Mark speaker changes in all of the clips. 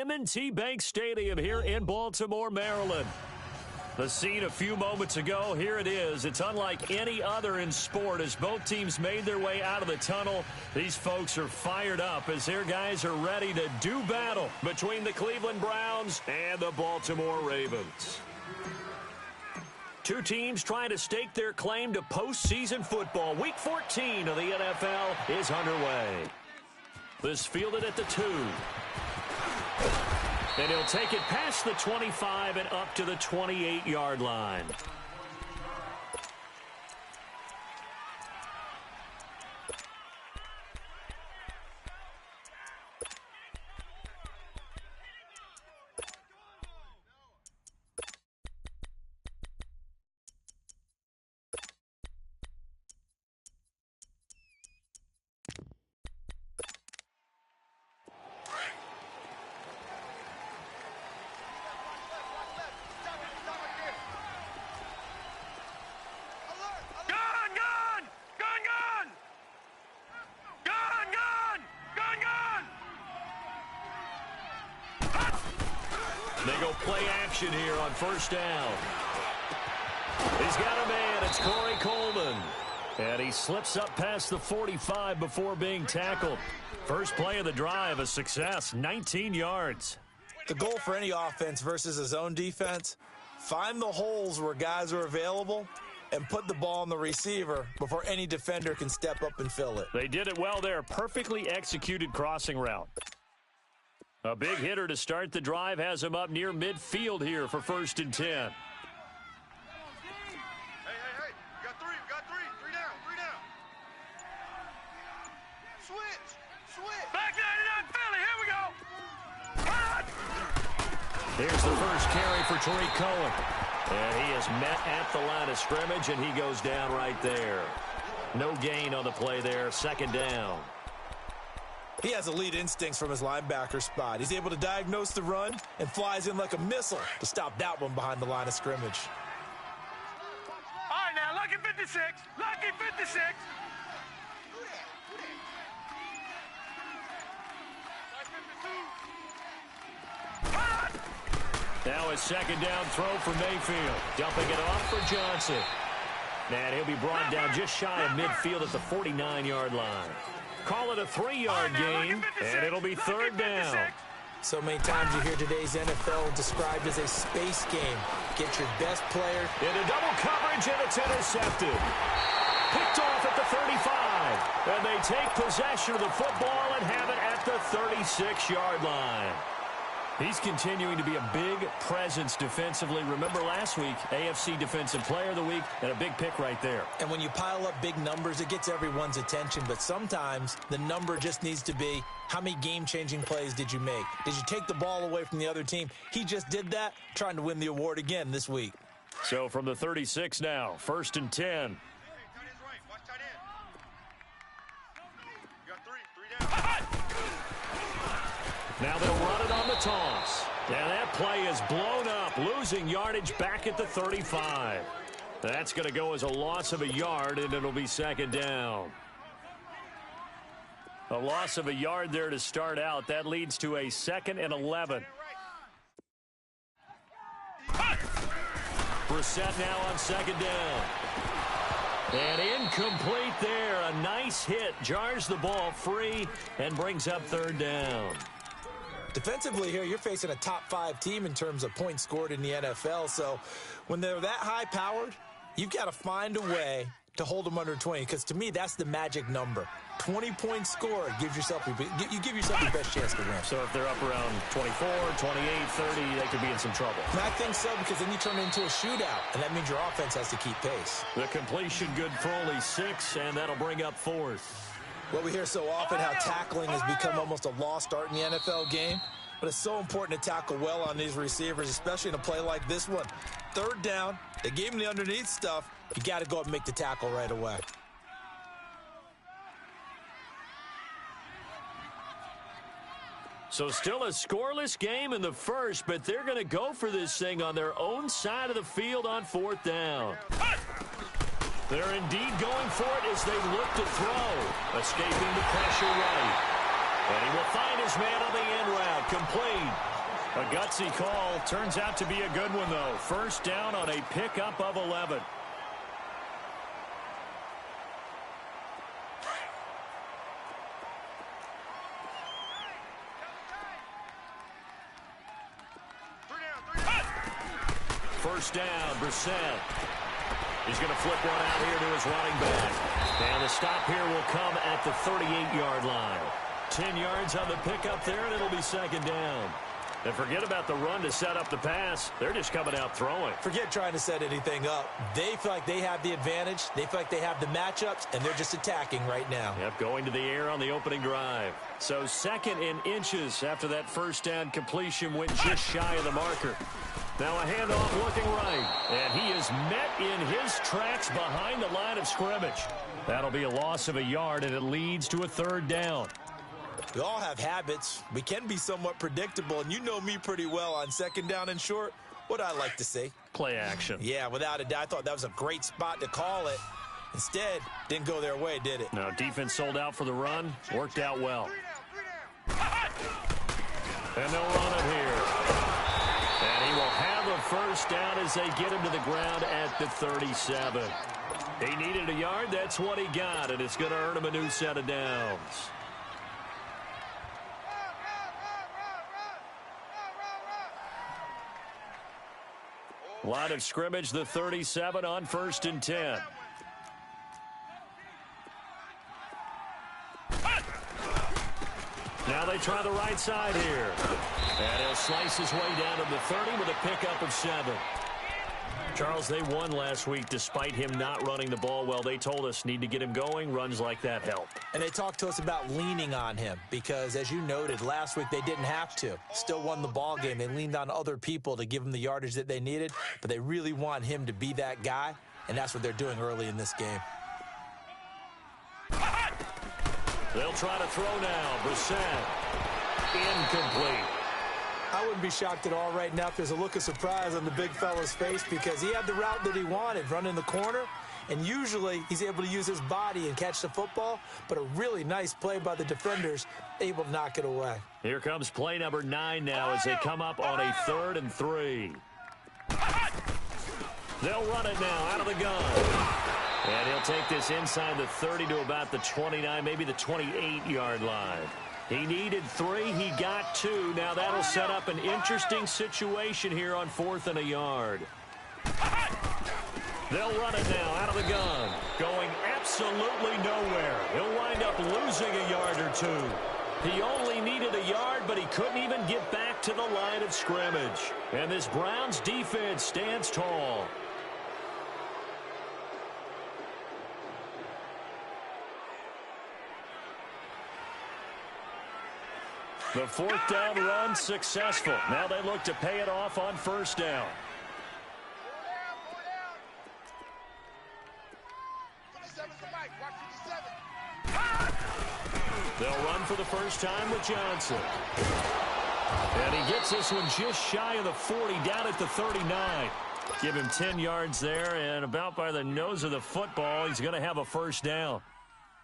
Speaker 1: M&T Bank Stadium here in Baltimore, Maryland. The scene a few moments ago, here it is. It's unlike any other in sport as both teams made their way out of the tunnel. These folks are fired up as their guys are ready to do battle between the Cleveland Browns and the Baltimore Ravens. Two teams trying to stake their claim to postseason football. Week 14 of the NFL is underway. This fielded at the 2. And he'll take it past the 25 and up to the 28-yard line. They go play action here on first down. He's got a man. It's Corey Coleman. And he slips up past the 45 before being tackled. First play of the drive, a success, 19 yards.
Speaker 2: The goal for any offense versus a zone defense, find the holes where guys are available and put the ball on the receiver before any defender can step up and fill it.
Speaker 1: They did it well there. Perfectly executed crossing route. A big hitter to start the drive has him up near midfield here for 1st and 10.
Speaker 3: Hey, you got three. Three down. Switch.
Speaker 4: Back 99 Philly, here we go.
Speaker 1: Here's the first carry for Tariq Cohen. And he is met at the line of scrimmage, and he goes down right there. No gain on the play there, 2nd down.
Speaker 2: He has elite instincts from his linebacker spot. He's able to diagnose the run and flies in like a missile to stop that one behind the line of scrimmage.
Speaker 4: All right, now, lucky 56. Lucky 56.
Speaker 1: Now a 2nd down throw for Mayfield. Dumping it off for Johnson. And he'll be brought down just shy of midfield at the 49-yard line. Call it a 3-yard gain, and it'll be 3rd down.
Speaker 2: So many times you hear today's NFL described as a space game. Get your best player.
Speaker 1: Into double coverage, and it's intercepted. Picked off at the 35. And they take possession of the football and have it at the 36-yard line. He's continuing to be a big presence defensively. Remember last week, AFC Defensive Player of the Week, and a big pick right there.
Speaker 2: And when you pile up big numbers, it gets everyone's attention. But sometimes the number just needs to be, how many game-changing plays did you make? Did you take the ball away from the other team? He just did that, trying to win the award again this week.
Speaker 1: So from the 36 now, 1st and 10. Now they'll run it on the toss. And that play is blown up, losing yardage back at the 35. That's going to go as a loss of a yard, and it'll be 2nd down. A loss of a yard there to start out. That leads to a 2nd and 11. Brissett now on 2nd down. And incomplete there. A nice hit. Jars the ball free and brings up 3rd down.
Speaker 2: Defensively here, you're facing a top-5 team in terms of points scored in the NFL. So when they're that high-powered, you've got to find a way to hold them under 20. Because to me, that's the magic number. 20 points scored gives yourself you give yourself your best chance to win.
Speaker 1: So if they're up around 24, 28, 30, they could be in some trouble.
Speaker 2: And I think so, because then you turn it into a shootout, and that means your offense has to keep pace.
Speaker 1: The completion good for only 6, and that'll bring up 4th.
Speaker 2: Well, we hear so often how tackling has become almost a lost art in the NFL game, but it's so important to tackle well on these receivers, especially in a play like this one. 3rd down, they gave him the underneath stuff. You got to go up and make the tackle right away.
Speaker 1: So still a scoreless game in the first, but they're going to go for this thing on their own side of the field on 4th down. They're indeed going for it as they look to throw. Escaping the pressure right. And he will find his man on the end route. complete. A gutsy call. Turns out to be a good one, though. First down on a pickup of 11. First down, Brissett. He's going to flip one out here to his running back. And the stop here will come at the 38-yard line. 10 yards on the pickup there, and it'll be second down. And forget about the run to set up the pass. They're just coming out throwing.
Speaker 2: Forget trying to set anything up. They feel like they have the advantage. They feel like they have the matchups, and they're just attacking right now.
Speaker 1: Yep, going to the air on the opening drive. So second in inches after that first down completion went just shy of the marker. Now a handoff looking right, and he is met in his tracks behind the line of scrimmage. That'll be a loss of a yard, and it leads to a third down.
Speaker 2: We all have habits. We can be somewhat predictable, and you know me pretty well on second down and short. What I like to say?
Speaker 1: Play action.
Speaker 2: Yeah, without a doubt. I thought that was a great spot to call it. Instead, didn't go their way, did it?
Speaker 1: No, defense sold out for the run. Worked out well. And they'll run it here. And he will have a first down as they get him to the ground at the 37. He needed a yard. That's what he got, and it's going to earn him a new set of downs. Line of scrimmage, the 37 on first and 10. Now they try the right side here. And he'll slice his way down to the 30 with a pickup of 7. Charles, they won last week despite him not running the ball well. They told us need to get him going. Runs like that help.
Speaker 2: And they talked to us about leaning on him because, as you noted, last week they didn't have to. Still won the ball game. They leaned on other people to give them the yardage that they needed, but they really want him to be that guy, and that's what they're doing early in this game.
Speaker 1: They'll try to throw now. Brissett. Incomplete.
Speaker 2: I wouldn't be shocked at all right now if there's a look of surprise on the big fella's face because he had the route that he wanted, running the corner, and usually he's able to use his body and catch the football, but a really nice play by the defenders, able to knock it away.
Speaker 1: Here comes play number 9 now as they come up on a 3rd and 3. They'll run it now out of the gun. And he'll take this inside the 30 to about the 29, maybe the 28-yard line. He needed 3. He got 2. Now that'll set up an interesting situation here on 4th and a yard. They'll run it now out of the gun. Going absolutely nowhere. He'll wind up losing a yard or 2. He only needed a yard, but he couldn't even get back to the line of scrimmage. And this Browns defense stands tall. The 4th down run successful. Now they look to pay it off on first down. They'll run for the first time with Johnson. And he gets this one just shy of the 40, down at the 39. Give him 10 yards there, and about by the nose of the football, he's going to have a first down.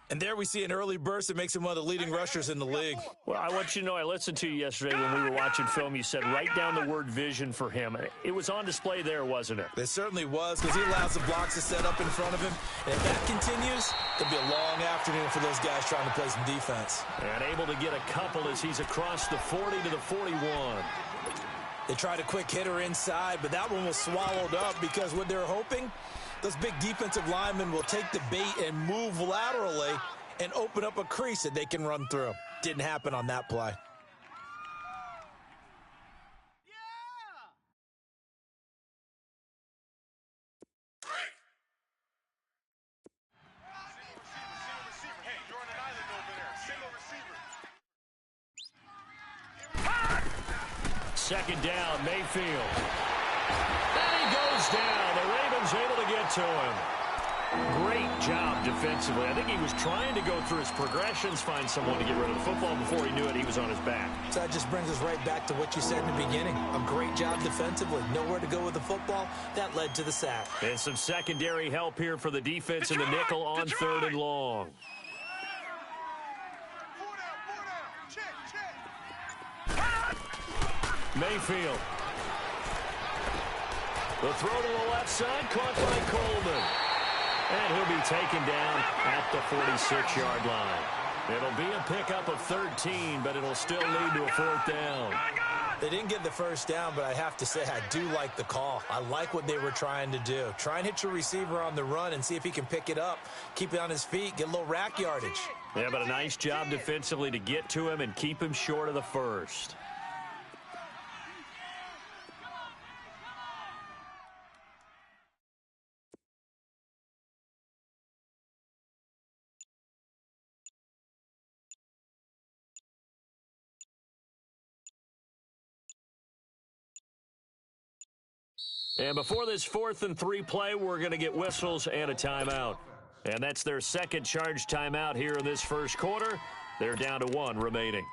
Speaker 2: And there we see an early burst that makes him one of the leading rushers in the league.
Speaker 1: Well, I want you to know, I listened to you yesterday when we were watching film. You said write down the word vision for him. It was on display there, wasn't it?
Speaker 2: It certainly was, because he allows the blocks to set up in front of him. And if that continues, it'll be a long afternoon for those guys trying to play some defense.
Speaker 1: And able to get a couple as he's across the 40 to the 41.
Speaker 2: They tried a quick hitter inside, but that one was swallowed up because what they're hoping, those big defensive linemen will take the bait and move laterally and open up a crease that they can run through. Didn't happen on that play.
Speaker 1: Second down, Mayfield. And he goes down. The Ravens able to get to him. Great job defensively. I think he was trying to go through his progressions, find someone to get rid of the football. Before he knew it, he was on his back.
Speaker 2: So that just brings us right back to what you said in the beginning. A great job defensively. Nowhere to go with the football. That led to the sack.
Speaker 1: And some secondary help here for the defense in the nickel on 3rd and long.
Speaker 3: Check.
Speaker 1: Mayfield. The throw to the left side, caught by Coleman. And he'll be taken down at the 46-yard line. It'll be a pickup of 13, but it'll still lead to a fourth down.
Speaker 2: They didn't get the first down, but I have to say I do like the call. I like what they were trying to do. Try and hit your receiver on the run and see if he can pick it up, keep it on his feet, get a little rack yardage.
Speaker 1: Yeah, but a nice job defensively to get to him and keep him short of the first. And before this 4th and 3 play, we're going to get whistles and a timeout. And that's their second charge timeout here in this first quarter. They're down to 1 remaining.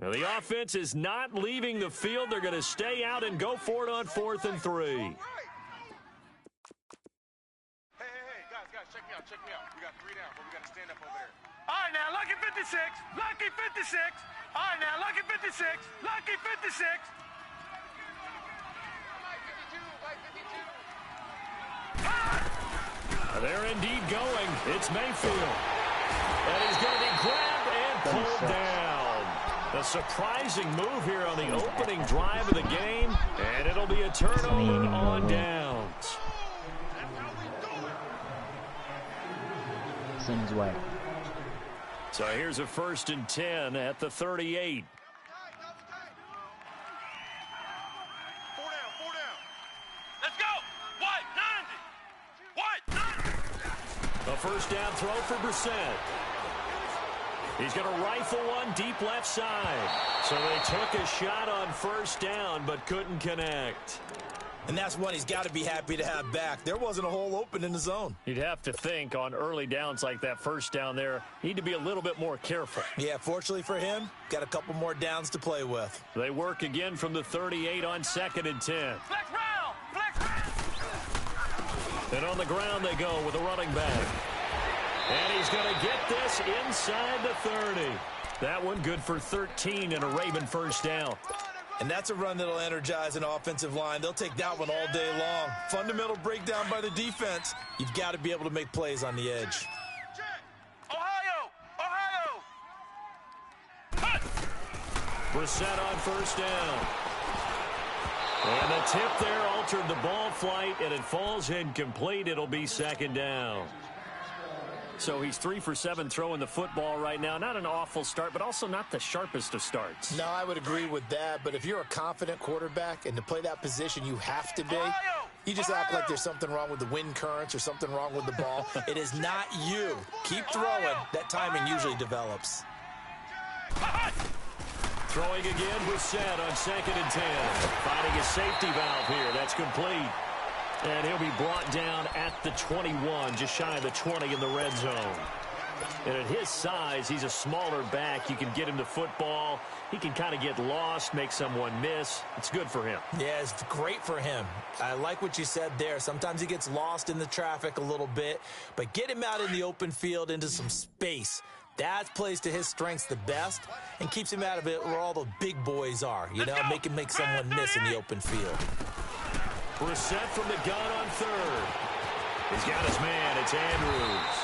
Speaker 1: Now the offense is not leaving the field. They're going to stay out and go for it on 4th and 3.
Speaker 3: Check me out. We got 3 down, but we got to stand up over there.
Speaker 4: All right, now, lucky 56. Lucky 56. All right, now, lucky 56. Lucky 56.
Speaker 1: They're indeed going. It's Mayfield. And he's going to be grabbed and pulled down. A surprising move here on the opening drive of the game. And it'll be a turnover on downs.
Speaker 5: His way.
Speaker 1: So here's a 1st and 10 at the 38.
Speaker 3: 4 down.
Speaker 4: Let's go. What? 90. What? 90.
Speaker 1: A first down throw for Brissett. He's going to rifle one deep left side. So they took a shot on first down but couldn't connect.
Speaker 2: And that's one he's got to be happy to have back. There wasn't a hole open in the zone.
Speaker 1: You'd have to think on early downs like that first down there, need to be a little bit more careful.
Speaker 2: Yeah, fortunately for him, got a couple more downs to play with.
Speaker 1: They work again from the 38 on 2nd and 10.
Speaker 4: Flex round. Flex round.
Speaker 1: And on the ground they go with a running back. And he's going to get this inside the 30. That one good for 13 and a Raven first down.
Speaker 2: And that's a run that'll energize an offensive line. They'll take that one all day long. Fundamental breakdown by the defense. You've got to be able to make plays on the edge.
Speaker 4: Ohio.
Speaker 1: Brissett on first down. And the tip there altered the ball flight, and it falls incomplete. It'll be 2nd down. So he's 3 for 7 throwing the football right now. Not an awful start, but also not the sharpest of starts.
Speaker 2: No, I would agree with that. But if you're a confident quarterback and to play that position, you have to be. You just act like there's something wrong with the wind currents or something wrong with the ball. It is not you. Keep throwing. That timing usually develops.
Speaker 1: Throwing again, Brissett on 2nd and 10. Finding a safety valve here. That's complete. And he'll be brought down at the 21, just shy of the 20 in the red zone. And at his size, he's a smaller back. You can get him the football. He can kind of get lost, make someone miss. It's good for him.
Speaker 2: Yeah, it's great for him. I like what you said there. Sometimes he gets lost in the traffic a little bit, but get him out in the open field into some space. That plays to his strengths the best and keeps him out of it where all the big boys are. You know, make him make someone miss in the open field.
Speaker 1: Brissett from the gun on 3rd. He's got his man. It's Andrews.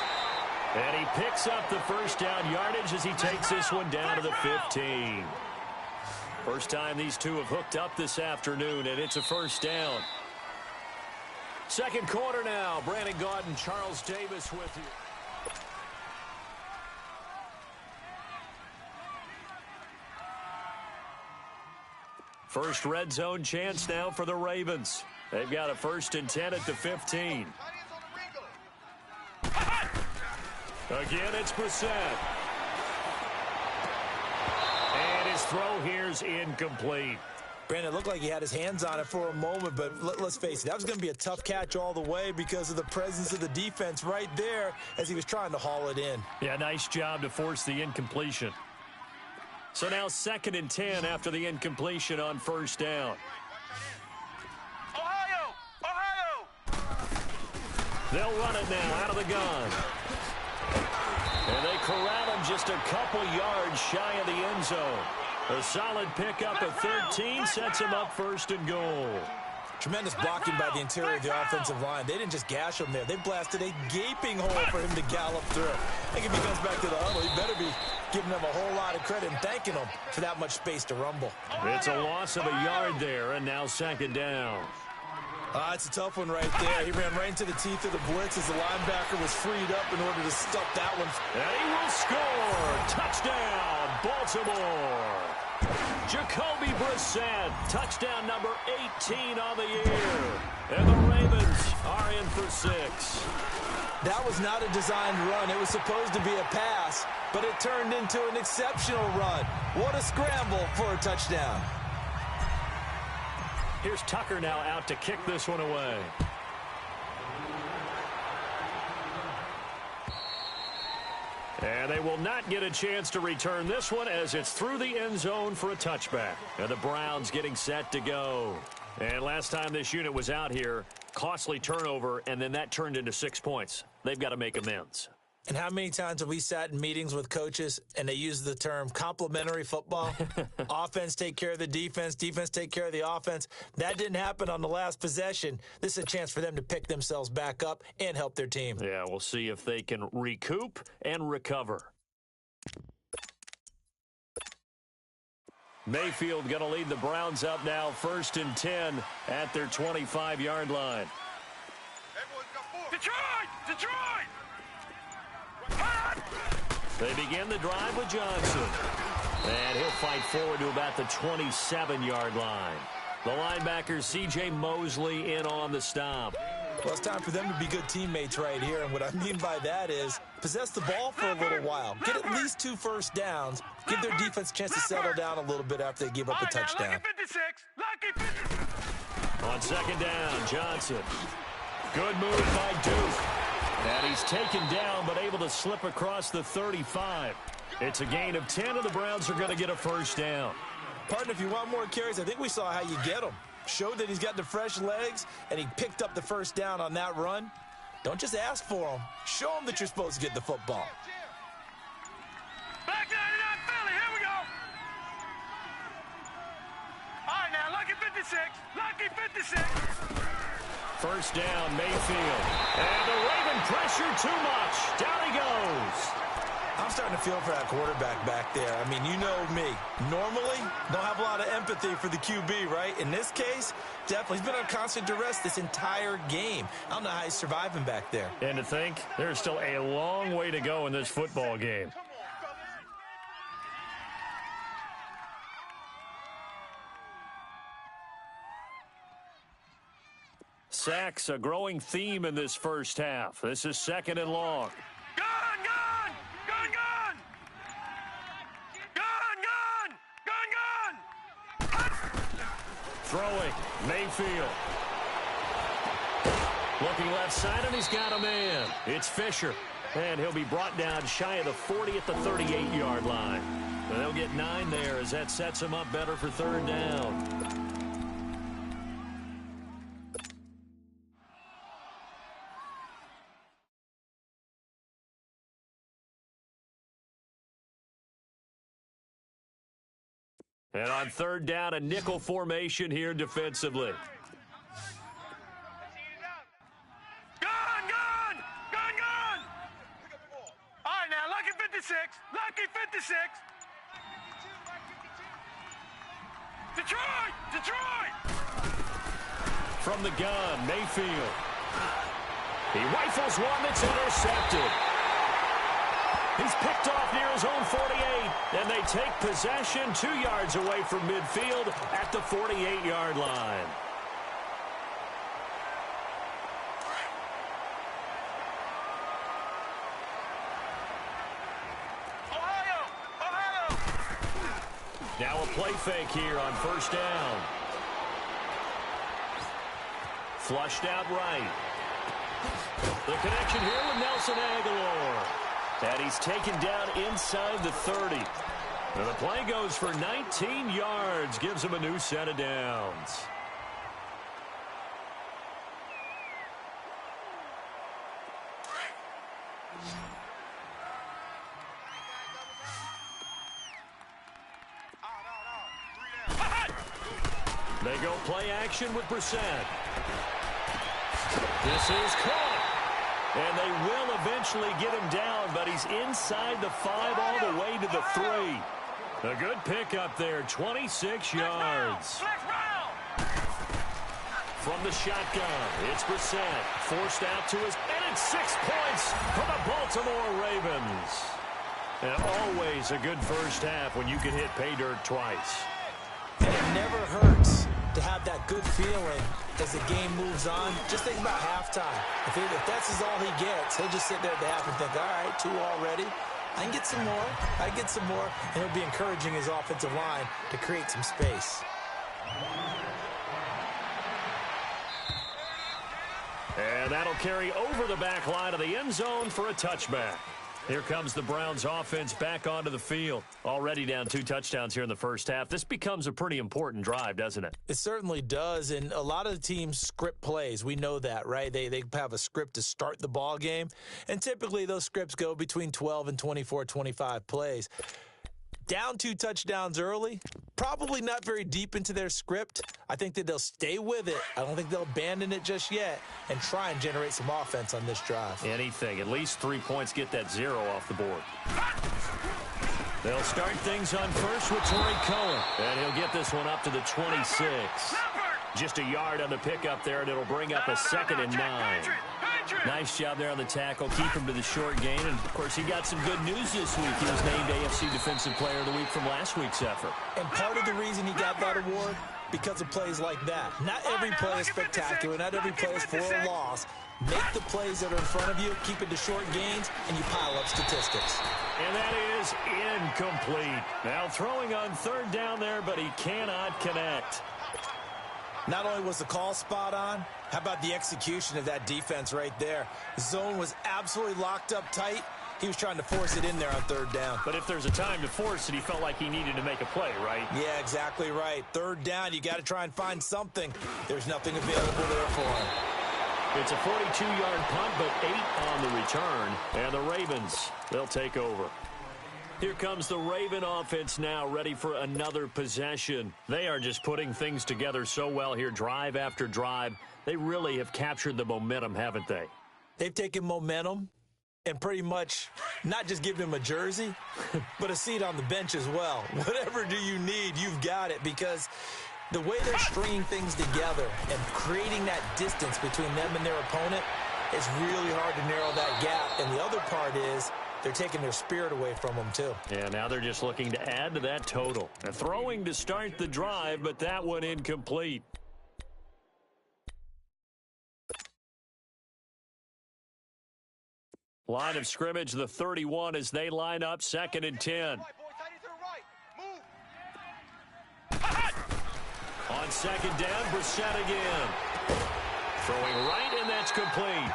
Speaker 1: And he picks up the first down yardage as he takes this one down to the 15. First time these two have hooked up this afternoon, and it's a first down. Second quarter now. Brandon Gaudin, Charles Davis with you. First red zone chance now for the Ravens. They've got a 1st and 10 at the 15. Again, it's Brissett. And his throw here's incomplete.
Speaker 2: Brandon, it looked like he had his hands on it for a moment, but let's face it, that was going to be a tough catch all the way because of the presence of the defense right there as he was trying to haul it in.
Speaker 1: Yeah, nice job to force the incompletion. So now 2nd and 10 after the incompletion on first down.
Speaker 4: Ohio.
Speaker 1: They'll run it now out of the gun. And they corral him just a couple yards shy of the end zone. A solid pickup of 13 sets him up first and goal.
Speaker 2: Tremendous blocking by the interior of the offensive line. They didn't just gash him there. They blasted a gaping hole for him to gallop through. I think if he comes back to the huddle, he better be giving them a whole lot of credit and thanking them for that much space to rumble.
Speaker 1: It's a loss of a yard there, and now second down.
Speaker 2: It's a tough one right there. He ran right into the teeth of the blitz as the linebacker was freed up in order to stuff that one.
Speaker 1: And he will score. Touchdown, Baltimore. Jacoby Brissett, touchdown number 18 on the year. And the Ravens are in for 6.
Speaker 2: That was not a designed run. It was supposed to be a pass, but it turned into an exceptional run. What a scramble for a touchdown.
Speaker 1: Here's Tucker now out to kick this one away. And they will not get a chance to return this one as it's through the end zone for a touchback. And the Browns getting set to go. And last time this unit was out here, costly turnover, and then that turned into 6 points. They've got to make amends.
Speaker 2: And how many times have we sat in meetings with coaches and they use the term complementary football? Offense take care of the defense, defense take care of the offense. That didn't happen on the last possession. This is a chance for them to pick themselves back up and help their team.
Speaker 1: Yeah, we'll see if they can recoup and recover. Mayfield going to lead the Browns up now, 1st and 10 at their 25-yard line.
Speaker 4: Detroit! Detroit!
Speaker 1: They begin the drive with Johnson. And he'll fight forward to about the 27-yard line. The linebacker, C.J. Mosley, in on the stop.
Speaker 2: Well, it's time for them to be good teammates right here. And what I mean by that is possess the ball for a little while. Get at least 2 first downs. Give their defense a chance to settle down a little bit after they give up a touchdown.
Speaker 4: Lucky 56. Lucky 56.
Speaker 1: On second down, Johnson. Good move by Duke. And he's taken down, but able to slip across the 35. It's a gain of 10, and the Browns are going to get a first down.
Speaker 2: Partner, if you want more carries, I think we saw how you get them. Showed that he's got the fresh legs, and he picked up the first down on that run. Don't just ask for them. Show them that you're supposed to get the football.
Speaker 4: Back 99 Philly, here we go. All right, now, lucky 56. Lucky 56.
Speaker 1: First down, Mayfield. And the Raven pressure too much. Down he goes.
Speaker 2: I'm starting to feel for that quarterback back there. I mean, you know me. Normally, don't have a lot of empathy for the QB, right? In this case, definitely. He's been on constant duress this entire game. I don't know how he's surviving back there.
Speaker 1: And to think, there's still a long way to go in this football game. Sacks, a growing theme in this first half. This is 2nd and long.
Speaker 4: Gun, gun! Gun, gun! Gun, gun! Gun, gun!
Speaker 1: Throwing, Mayfield. Looking left side, and he's got a man. It's Fisher. And he'll be brought down shy of the 40 at the 38-yard line. And they'll get 9 there as that sets him up better for 3rd down. And on 3rd down, a nickel formation here defensively.
Speaker 4: Gun, gun! Gun, gun! All right, now, lucky 56. Lucky 56. Detroit! Detroit!
Speaker 1: From the gun, Mayfield. He rifles one that's intercepted. He's picked off near his own 48, and they take possession 2 yards away from midfield at the 48-yard line.
Speaker 4: Ohio! Ohio!
Speaker 1: Now a play fake here on 1st down. Flushed out right. The connection here with Nelson Aguilar. And he's taken down inside the 30. And the play goes for 19 yards. Gives him a new set of downs. They go play action with Brissett. This is caught. And they will eventually get him down, but he's inside the 5 all the way to the 3. A good pickup there, 26 yards. From the shotgun, it's Brissett. Forced out to his, and it's 6 points for the Baltimore Ravens. And always a good first half when you can hit pay dirt twice.
Speaker 2: And it never hurts to have that good feeling as the game moves on. Just think about halftime. If that's all he gets, he'll just sit there at the half and think, all right, 2 already. I can get some more. I get some more. And he'll be encouraging his offensive line to create some space.
Speaker 1: And that'll carry over the back line of the end zone for a touchback. Here comes the Browns offense back onto the field. Already down 2 touchdowns here in the first half. This becomes a pretty important drive, doesn't it?
Speaker 2: It certainly does, and a lot of the teams script plays. We know that, right? They have a script to start the ball game, and typically those scripts go between 12 and 24, 25 plays. Down 2 touchdowns early, probably not very deep into their script. I think that they'll stay with it. I don't think they'll abandon it just yet and try and generate some offense on this drive.
Speaker 1: Anything. At least 3 points, get that 0 off the board. They'll start things on first with Torrey Cohen. And he'll get this one up to the 26. Just a yard on the pickup there, and it'll bring up a 2nd and 9. Nice job there on the tackle. Keep him to the short gain. And, of course, he got some good news this week. He was named AFC Defensive Player of the Week from last week's effort.
Speaker 2: And part of the reason he got that award, because of plays like that. Not every play is spectacular. Not every play is for a loss. Make the plays that are in front of you, keep it to short gains, and you pile up statistics.
Speaker 1: And that is incomplete. Now throwing on 3rd down there, but he cannot connect.
Speaker 2: Not only was the call spot on, how about the execution of that defense right there? The zone was absolutely locked up tight. He was trying to force it in there on 3rd down.
Speaker 1: But if there's a time to force it, he felt like he needed to make a play, right?
Speaker 2: Yeah, exactly right. 3rd down, you got to try and find something. There's nothing available there for him.
Speaker 1: It's a 42-yard punt, but 8 on the return. And the Ravens, they'll take over. Here comes the Raven offense now, ready for another possession. They are just putting things together so well here, drive after drive. They really have captured the momentum, haven't they?
Speaker 2: They've taken momentum and pretty much not just given him a jersey, but a seat on the bench as well. Whatever do you need, you've got it, because the way they're stringing things together and creating that distance between them and their opponent, it's really hard to narrow that gap. And the other part is they're taking their spirit away from them, too.
Speaker 1: Yeah, now they're just looking to add to that total. Now, throwing to start the drive, but that one incomplete. Line of scrimmage, the 31 as they line up, 2nd and 10. On 2nd down, Brissett again. Throwing right, and that's complete.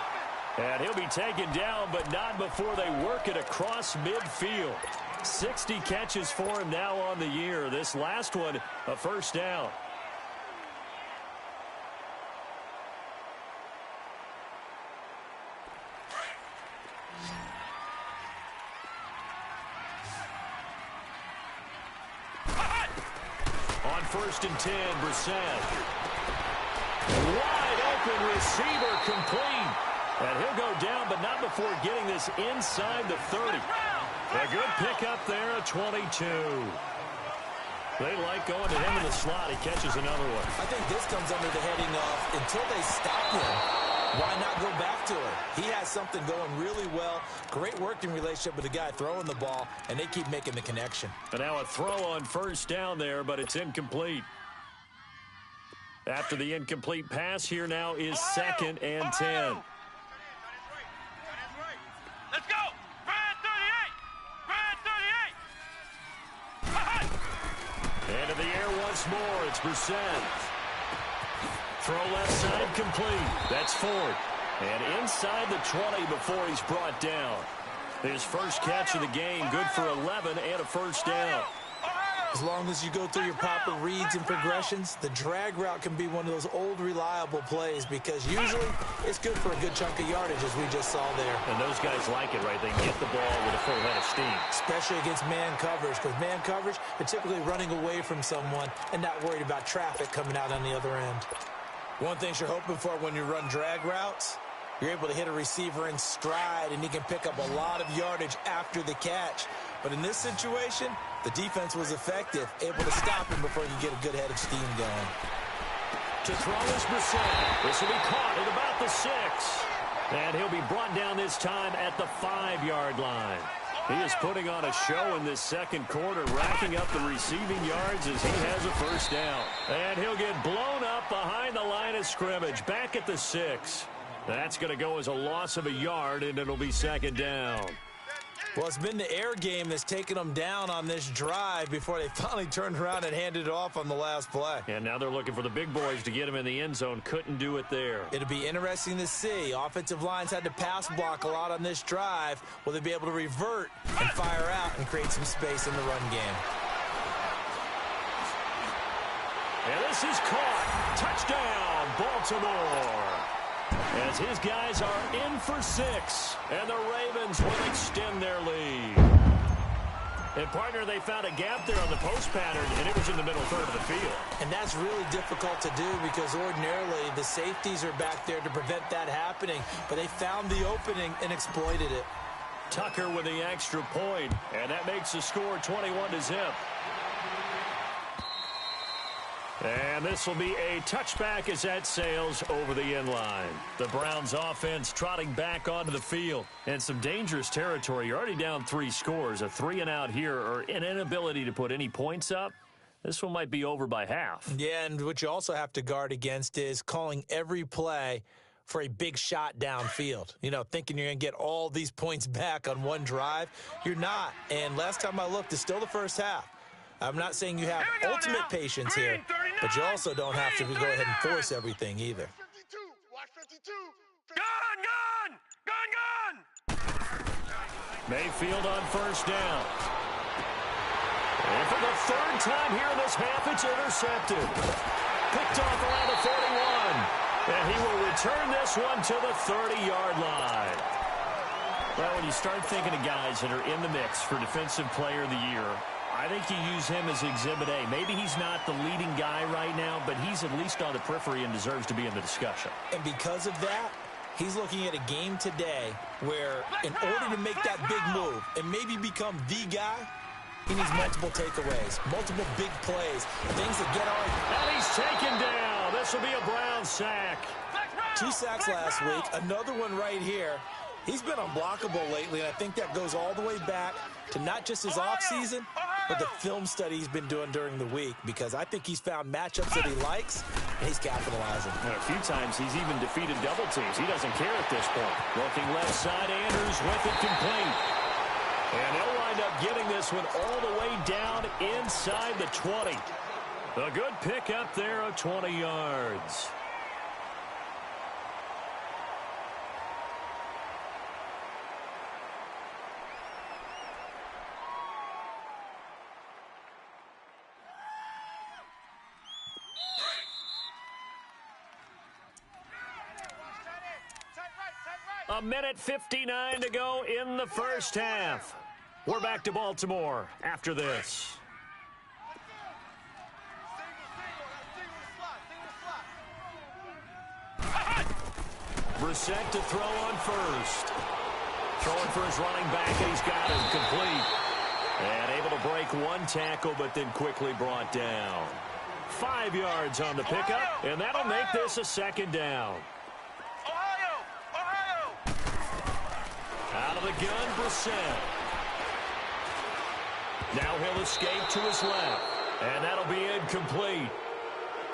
Speaker 1: And he'll be taken down, but not before they work it across midfield. 60 catches for him now on the year. This last one, a 1st down. On 1st and 10, Brissett. Wide open receiver, complete. And he'll go down, but not before getting this inside the 30. A good pickup there, a 22. They like going to him in the slot. He catches another one.
Speaker 2: I think this comes under the heading of, until they stop him, why not go back to it? He has something going really well. Great working relationship with the guy throwing the ball, and they keep making the connection.
Speaker 1: And now a throw on 1st down there, but it's incomplete. After the incomplete pass, here now is 2nd and 10.
Speaker 4: Let's go! Brad 38!
Speaker 1: Into the air once more. It's Brissett. Throw left side complete. That's Ford. And inside the 20 before he's brought down. His first catch of the game, good for 11 and a 1st down.
Speaker 2: As long as you go through your proper reads and progressions, the drag route can be one of those old reliable plays because usually it's good for a good chunk of yardage, as we just saw there.
Speaker 1: And those guys like it, right? They get the ball with a full head of steam.
Speaker 2: Especially against man coverage, because man coverage, they're typically running away from someone and not worried about traffic coming out on the other end. One thing you're hoping for when you run drag routes, you're able to hit a receiver in stride and he can pick up a lot of yardage after the catch. But in this situation, the defense was effective, able to stop him before you get a good head of steam going.
Speaker 1: To throw is Brissett. This will be caught at about the 6. And he'll be brought down this time at the 5-yard line. He is putting on a show in this second quarter, racking up the receiving yards as he has a first down. And he'll get blown up behind the line of scrimmage, back at the 6. That's going to go as a loss of a yard, and it'll be second down.
Speaker 2: Well, it's been the air game that's taken them down on this drive before they finally turned around and handed it off on the last play.
Speaker 1: And now they're looking for the big boys to get him in the end zone. Couldn't do it there.
Speaker 2: It'll be interesting to see. Offensive lines had to pass block a lot on this drive. Will they be able to revert and fire out and create some space in the run game?
Speaker 1: And this is caught. Touchdown, Baltimore. As his guys are in for 6, and the Ravens will extend their lead. And, partner, they found a gap there on the post pattern, and it was in the middle third of the field.
Speaker 2: And that's really difficult to do because ordinarily the safeties are back there to prevent that happening, but they found the opening and exploited it.
Speaker 1: Tucker with the extra point, and that makes the score 21-0. And this will be a touchback as that sails over the end line. The Browns offense trotting back onto the field. And some dangerous territory. You're already down 3 scores. A 3-and-out here or an inability to put any points up. This one might be over by half.
Speaker 2: Yeah, and what you also have to guard against is calling every play for a big shot downfield. You know, thinking you're going to get all these points back on one drive. You're not. And last time I looked, it's still the first half. I'm not saying you have ultimate patience here, but you also don't have to go ahead and force everything either.
Speaker 4: Gun!
Speaker 1: Mayfield on first down. And for the 3rd time here in this half, it's intercepted. Picked off around the 41. And he will return this one to the 30-yard line. Well, when you start thinking of guys that are in the mix for Defensive Player of the Year, I think you use him as Exhibit A. Maybe he's not the leading guy right now, but he's at least on the periphery and deserves to be in the discussion.
Speaker 2: And because of that, he's looking at a game today where in order to make that big move and maybe become the guy, he needs multiple takeaways, multiple big plays, things that get on.
Speaker 1: And he's taken down. This will be a Brown sack.
Speaker 2: 2 sacks last week, another one right here. He's been unblockable lately, and I think that goes all the way back to not just his offseason, but the film study he's been doing during the week, because I think he's found matchups that he likes, and he's capitalizing.
Speaker 1: And a few times he's even defeated double teams. He doesn't care at this point. Looking left side, Andrews with it complete. And he'll wind up getting this one all the way down inside the 20. A good pick up there of 20 yards. A minute 59 to go in the first half. We're back to Baltimore after this. Brissett to throw on first. Throwing for his running back, and he's got it complete. And able to break one tackle, but then quickly brought down. 5 yards on the pickup, and that'll make this a second down. Out of the gun, Brissett. Now he'll escape to his left, and that'll be incomplete.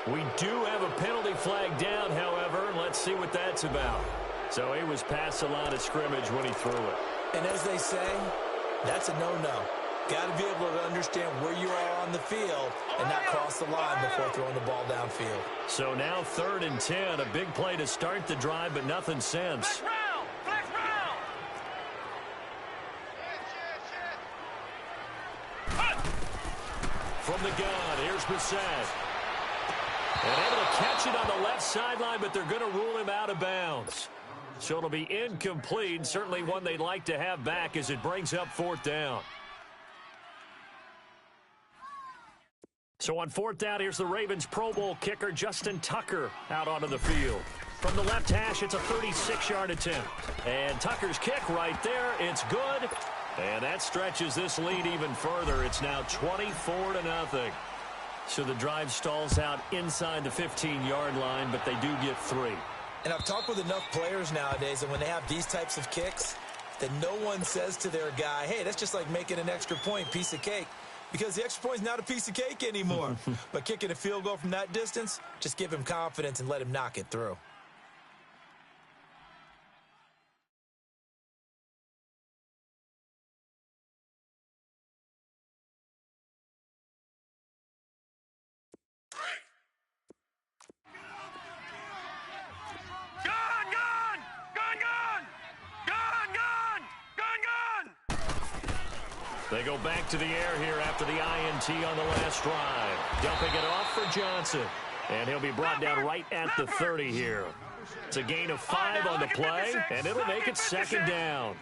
Speaker 1: We do have a penalty flag down, however, and let's see what that's about. So he was past the line of scrimmage when he threw it.
Speaker 2: And as they say, that's a no-no. Got to be able to understand where you are on the field and not cross the line before throwing the ball downfield.
Speaker 1: So now 3rd and 10, a big play to start the drive, but nothing since. from the gun. Here's Brissett. And able to catch it on the left sideline, but they're going to rule him out of bounds. So it'll be incomplete, certainly one they'd like to have back as it brings up 4th down. So on 4th down, here's the Ravens Pro Bowl kicker, Justin Tucker, out onto the field. From the left hash, it's a 36-yard attempt. And Tucker's kick right there, it's good. And that stretches this lead even further. It's now 24-0. So the drive stalls out inside the 15-yard line, but they do get 3.
Speaker 2: And I've talked with enough players nowadays, and when they have these types of kicks, that no one says to their guy, hey, that's just like making an extra point, piece of cake. Because the extra point is not a piece of cake anymore. But kicking a field goal from that distance, just give him confidence and let him knock it through.
Speaker 1: They go back to the air here after the INT on the last drive. Dumping it off for Johnson. And he'll be brought down right at the 30 here. It's a gain of 5 on the play, and it'll make it 2nd down.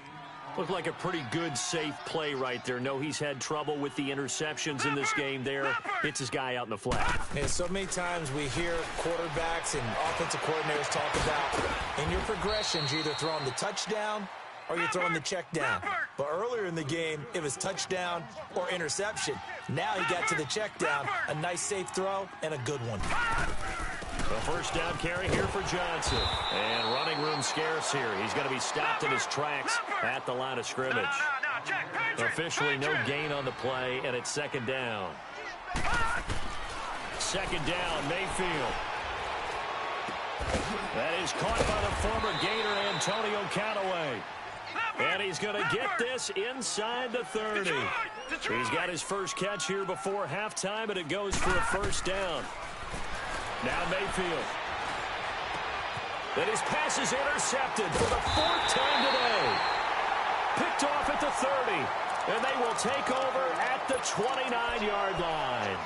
Speaker 1: Looked like a pretty good, safe play right there. No, he's had trouble with the interceptions in this game there. Hits his guy out in the flat.
Speaker 2: Yeah, so many times we hear quarterbacks and offensive coordinators talk about in your progressions, you're either throwing the touchdown or you're throwing the check down. But earlier in the game, it was touchdown or interception. Now he got to the check down, a nice safe throw, and a good one.
Speaker 1: The 1st down carry here for Johnson. And running room scarce here. He's going to be stopped in his tracks at the line of scrimmage. Officially no gain on the play, and it's 2nd down. 2nd down, Mayfield. That is caught by the former Gator, Antonio Callaway. And he's going to get this inside the 30. He's got his first catch here before halftime, and it goes for a 1st down. Now Mayfield. Then his pass is intercepted for the 4th time today. Picked off at the 30, and they will take over at the 29-yard line.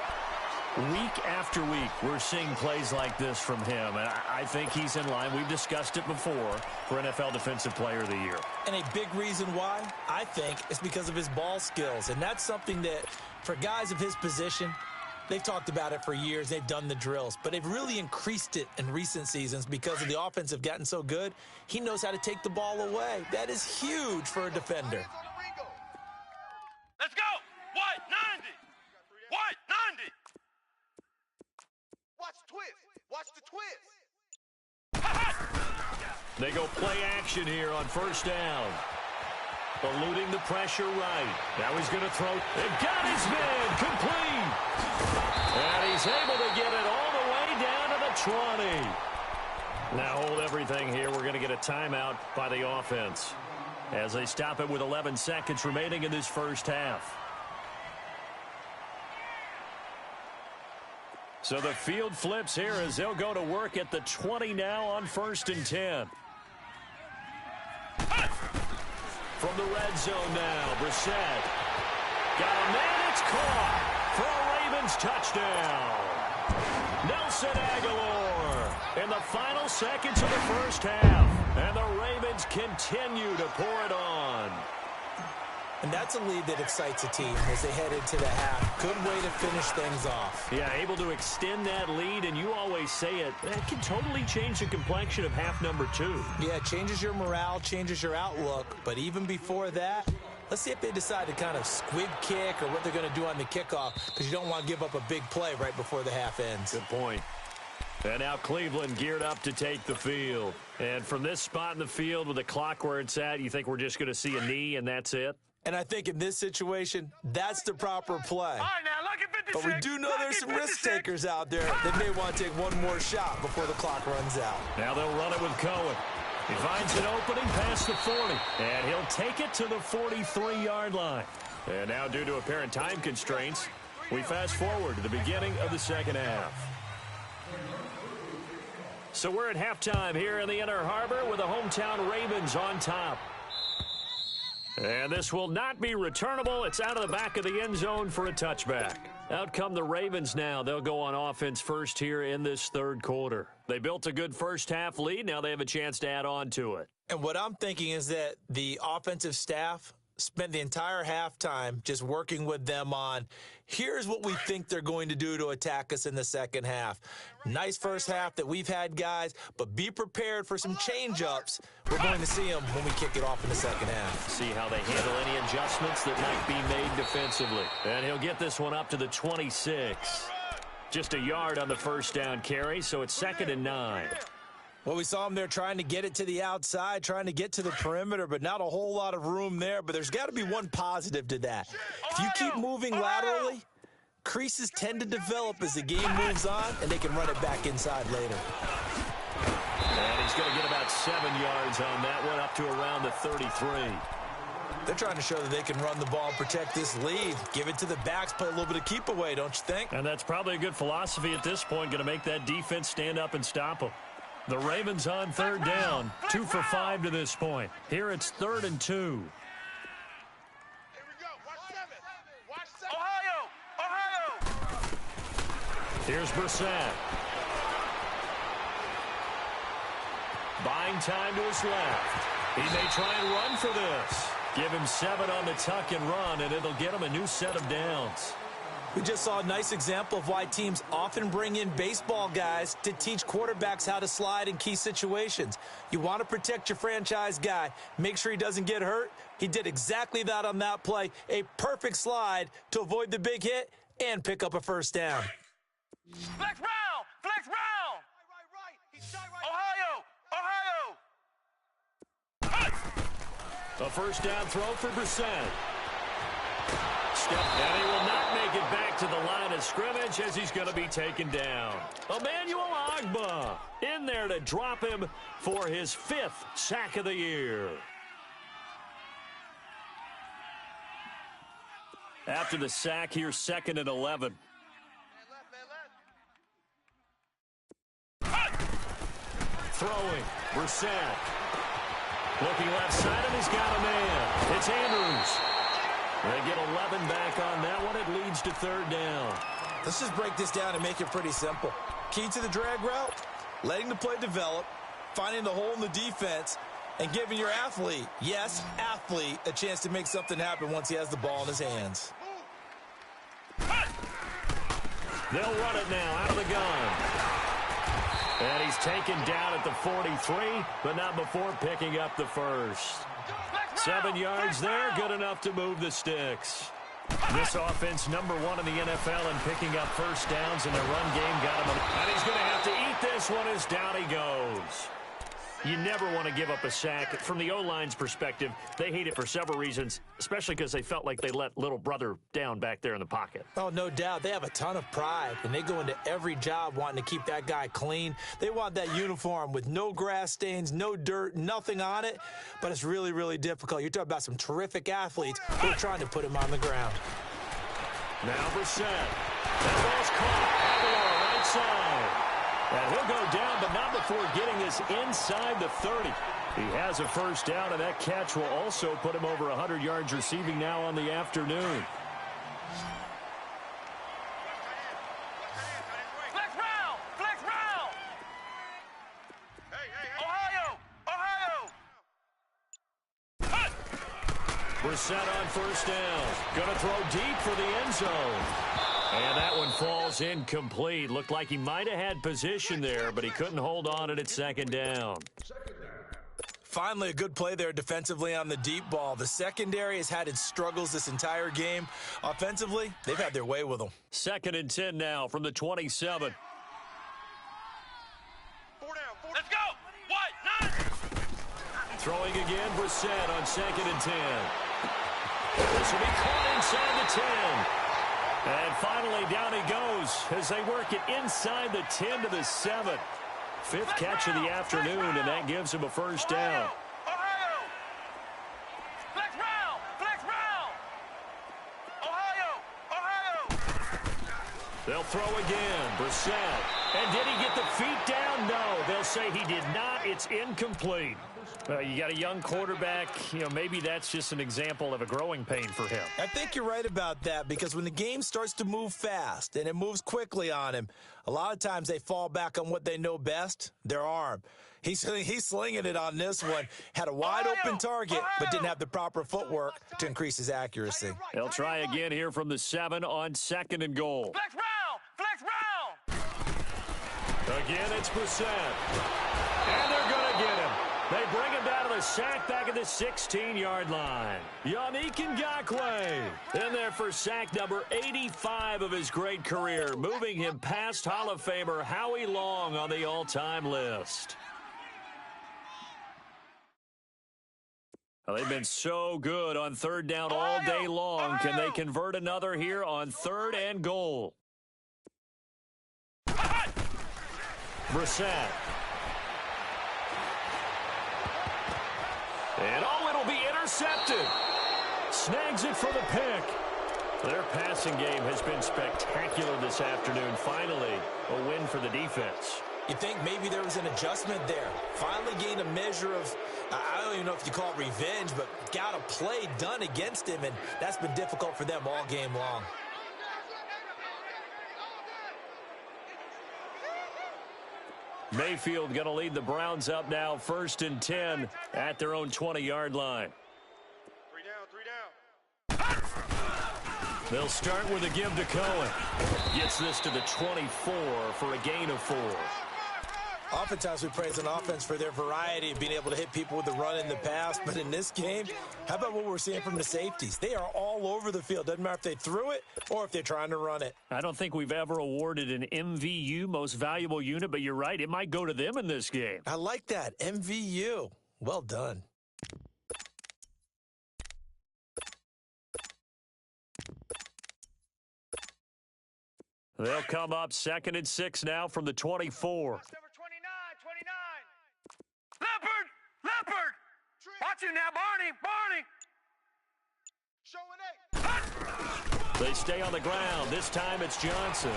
Speaker 1: Week after week, we're seeing plays like this from him, and I think he's in line. We've discussed it before for NFL Defensive Player of the Year.
Speaker 2: And a big reason why, I think, is because of his ball skills. And that's something that, for guys of his position, they've talked about it for years. They've done the drills. But they've really increased it in recent seasons because of the offense have gotten so good. He knows how to take the ball away. That is huge for a defender.
Speaker 4: Let's go! What? 90! What? 90!
Speaker 3: Watch the twist. Watch the twist.
Speaker 1: They go play action here on 1st down. Eluding the pressure right. Now he's going to throw. They've got his man complete. And he's able to get it all the way down to the 20. Now hold everything here. We're going to get a timeout by the offense as they stop it with 11 seconds remaining in this first half. So the field flips here as they'll go to work at the 20 now on 1st and 10. From the red zone now, Brissett. Got a man, it's caught for a Ravens touchdown. Nelson Aguilar in the final seconds of the first half. And the Ravens continue to pour it on.
Speaker 2: And that's a lead that excites a team as they head into the half. Good way to finish things off.
Speaker 1: Yeah, able to extend that lead, and you always say it, that can totally change the complexion of half number 2.
Speaker 2: Yeah, it changes your morale, changes your outlook. But even before that, let's see if they decide to kind of squib kick or what they're going to do on the kickoff, because you don't want to give up a big play right before the half ends.
Speaker 1: Good point. And now Cleveland geared up to take the field. And from this spot in the field with the clock where it's at, you think we're just going to see a knee and that's it?
Speaker 2: And I think in this situation, that's the proper play.
Speaker 4: All right, now, lucky 56.
Speaker 2: But we do know there's some risk takers out there that may want to take one more shot before the clock runs out.
Speaker 1: Now they'll run it with Cohen. He finds an opening past the 40, and he'll take it to the 43-yard line. And now, due to apparent time constraints, we fast forward to the beginning of the second half. So we're at halftime here in the Inner Harbor with the hometown Ravens on top. And this will not be returnable. It's out of the back of the end zone for a touchback. Out come the Ravens now. They'll go on offense first here in this third quarter. They built a good first-half lead. Now they have a chance to add on to it.
Speaker 2: And what I'm thinking is that the offensive staff spent the entire halftime just working with them on, here's what we think they're going to do to attack us in the second half. Nice first half that we've had, guys, but be prepared for some change-ups. We're going to see them when we kick it off in the second half.
Speaker 1: See how they handle any adjustments that might be made defensively. And he'll get this one up to the 26. Just a yard on the first down carry, so it's 2nd and 9.
Speaker 2: Well, we saw them there trying to get it to the outside, trying to get to the perimeter, but not a whole lot of room there. But there's got to be one positive to that. If you keep moving laterally, creases tend to develop as the game moves on, and they can run it back inside later.
Speaker 1: And he's going to get about 7 yards on that one, up to around the 33.
Speaker 2: They're trying to show that they can run the ball and protect this lead. Give it to the backs, play a little bit of keep away, don't you think?
Speaker 1: And that's probably a good philosophy at this point, going to make that defense stand up and stop them. The Ravens on third down, 2 for 5 to this point. Here it's 3rd and 2.
Speaker 3: Here we go. Watch 7. Watch 7. Ohio!
Speaker 1: Here's Brissett. Buying time to his left. He may try and run for this. Give him 7 on the tuck and run, and it'll get him a new set of downs.
Speaker 2: We just saw a nice example of why teams often bring in baseball guys to teach quarterbacks how to slide in key situations. You want to protect your franchise guy. Make sure he doesn't get hurt. He did exactly that on that play. A perfect slide to avoid the big hit and pick up a first down.
Speaker 4: Flex round! Flex round!
Speaker 3: Right. He's shot right.
Speaker 4: Ohio!
Speaker 1: A first down throw for Brissett. And he will not make it back to the line of scrimmage as he's going to be taken down. Emmanuel Ogbah in there to drop him for his 5th sack of the year. After the sack, here's 2nd and 11. Throwing, Brissett. Looking left side, and he's got a man. It's Andrews. They get 11 back on that one. It leads to 3rd down.
Speaker 2: Let's just break this down and make it pretty simple. Key to the drag route, letting the play develop, finding the hole in the defense, and giving your athlete, yes, athlete, a chance to make something happen once he has the ball in his hands.
Speaker 1: They'll run it now out of the gun. And he's taken down at the 43, but not before picking up the first. 7 yards there, good enough to move the sticks. This offense, #1 in the NFL in picking up first downs, and the run game got him. And he's going to have to eat this one as down he goes. You never want to give up a sack. From the O-line's perspective, they hate it for several reasons, especially because they felt like they let little brother down back there in the pocket.
Speaker 2: Oh, no doubt. They have a ton of pride, and they go into every job wanting to keep that guy clean. They want that uniform with no grass stains, no dirt, nothing on it, but it's really, really difficult. You're talking about some terrific athletes who are trying to put him on the ground.
Speaker 1: Now Brissett. That ball's caught. Aguilar right side. And he'll go down, but not before getting this inside the 30. He has a first down, and that catch will also put him over 100 yards receiving now on the afternoon.
Speaker 4: Flex round! Flex round!
Speaker 3: Hey.
Speaker 4: Ohio!
Speaker 1: Brissett on first down. Going to throw deep for the end zone. And that one falls incomplete. Looked like he might have had position there, but he couldn't hold on it at 2nd down.
Speaker 2: Finally, a good play there defensively on the deep ball. The secondary has had its struggles this entire game. Offensively, they've had their way with them.
Speaker 1: 2nd and 10 now from the 27.
Speaker 3: 4 down.
Speaker 4: Let's go! What? 9!
Speaker 1: Throwing again, Brissett on 2nd and 10. This will be caught inside the 10. And finally, down he goes as they work it inside the 10 to the 7. 5th catch of the afternoon, and that gives him a first down.
Speaker 4: Ohio! Flex round! Flex round! Ohio!
Speaker 1: They'll throw again. Brissett And did he get the feet down? No, they'll say he did not. It's incomplete. You got a young quarterback. Maybe that's just an example of a growing pain for him.
Speaker 2: I think you're right about that, because when the game starts to move fast and it moves quickly on him, a lot of times they fall back on what they know best, their arm. He's slinging it on this one. Had a wide-open target, but didn't have the proper footwork to increase his accuracy.
Speaker 1: They'll try again here from the 7 on 2nd and goal.
Speaker 4: Flex round! Flex round!
Speaker 1: Again, it's Brissett. And they're going to get him. They bring him down to the sack back at the 16-yard line. Yannick Ngakoue in there for sack number 85 of his great career, moving him past Hall of Famer Howie Long on the all-time list. Well, they've been so good on 3rd down all day long. Can they convert another here on 3rd and goal? Brissett. And it'll be intercepted. Snags it for the pick. Their passing game has been spectacular this afternoon. Finally, a win for the defense.
Speaker 2: You think maybe there was an adjustment there. Finally gained a measure of, I don't even know if you call it revenge, but got a play done against him, and that's been difficult for them all game long.
Speaker 1: Mayfield going to lead the Browns up now, 1st and 10 at their own 20-yard line.
Speaker 3: 3 down, 3 down.
Speaker 1: They'll start with a give to Cohen. Gets this to the 24 for a gain of 4.
Speaker 2: Oftentimes we praise an offense for their variety of being able to hit people with the run in the pass, but in this game, how about what we're seeing from the safeties? They are all over the field. Doesn't matter if they threw it or if they're trying to run it.
Speaker 1: I don't think we've ever awarded an MVU, most valuable unit, but you're right, it might go to them in this game.
Speaker 2: I like that, MVU. Well done.
Speaker 1: They'll come up 2nd and 6 now from the 24.
Speaker 4: Leopard! Watch him now, Barney!
Speaker 1: They stay on the ground. This time it's Johnson.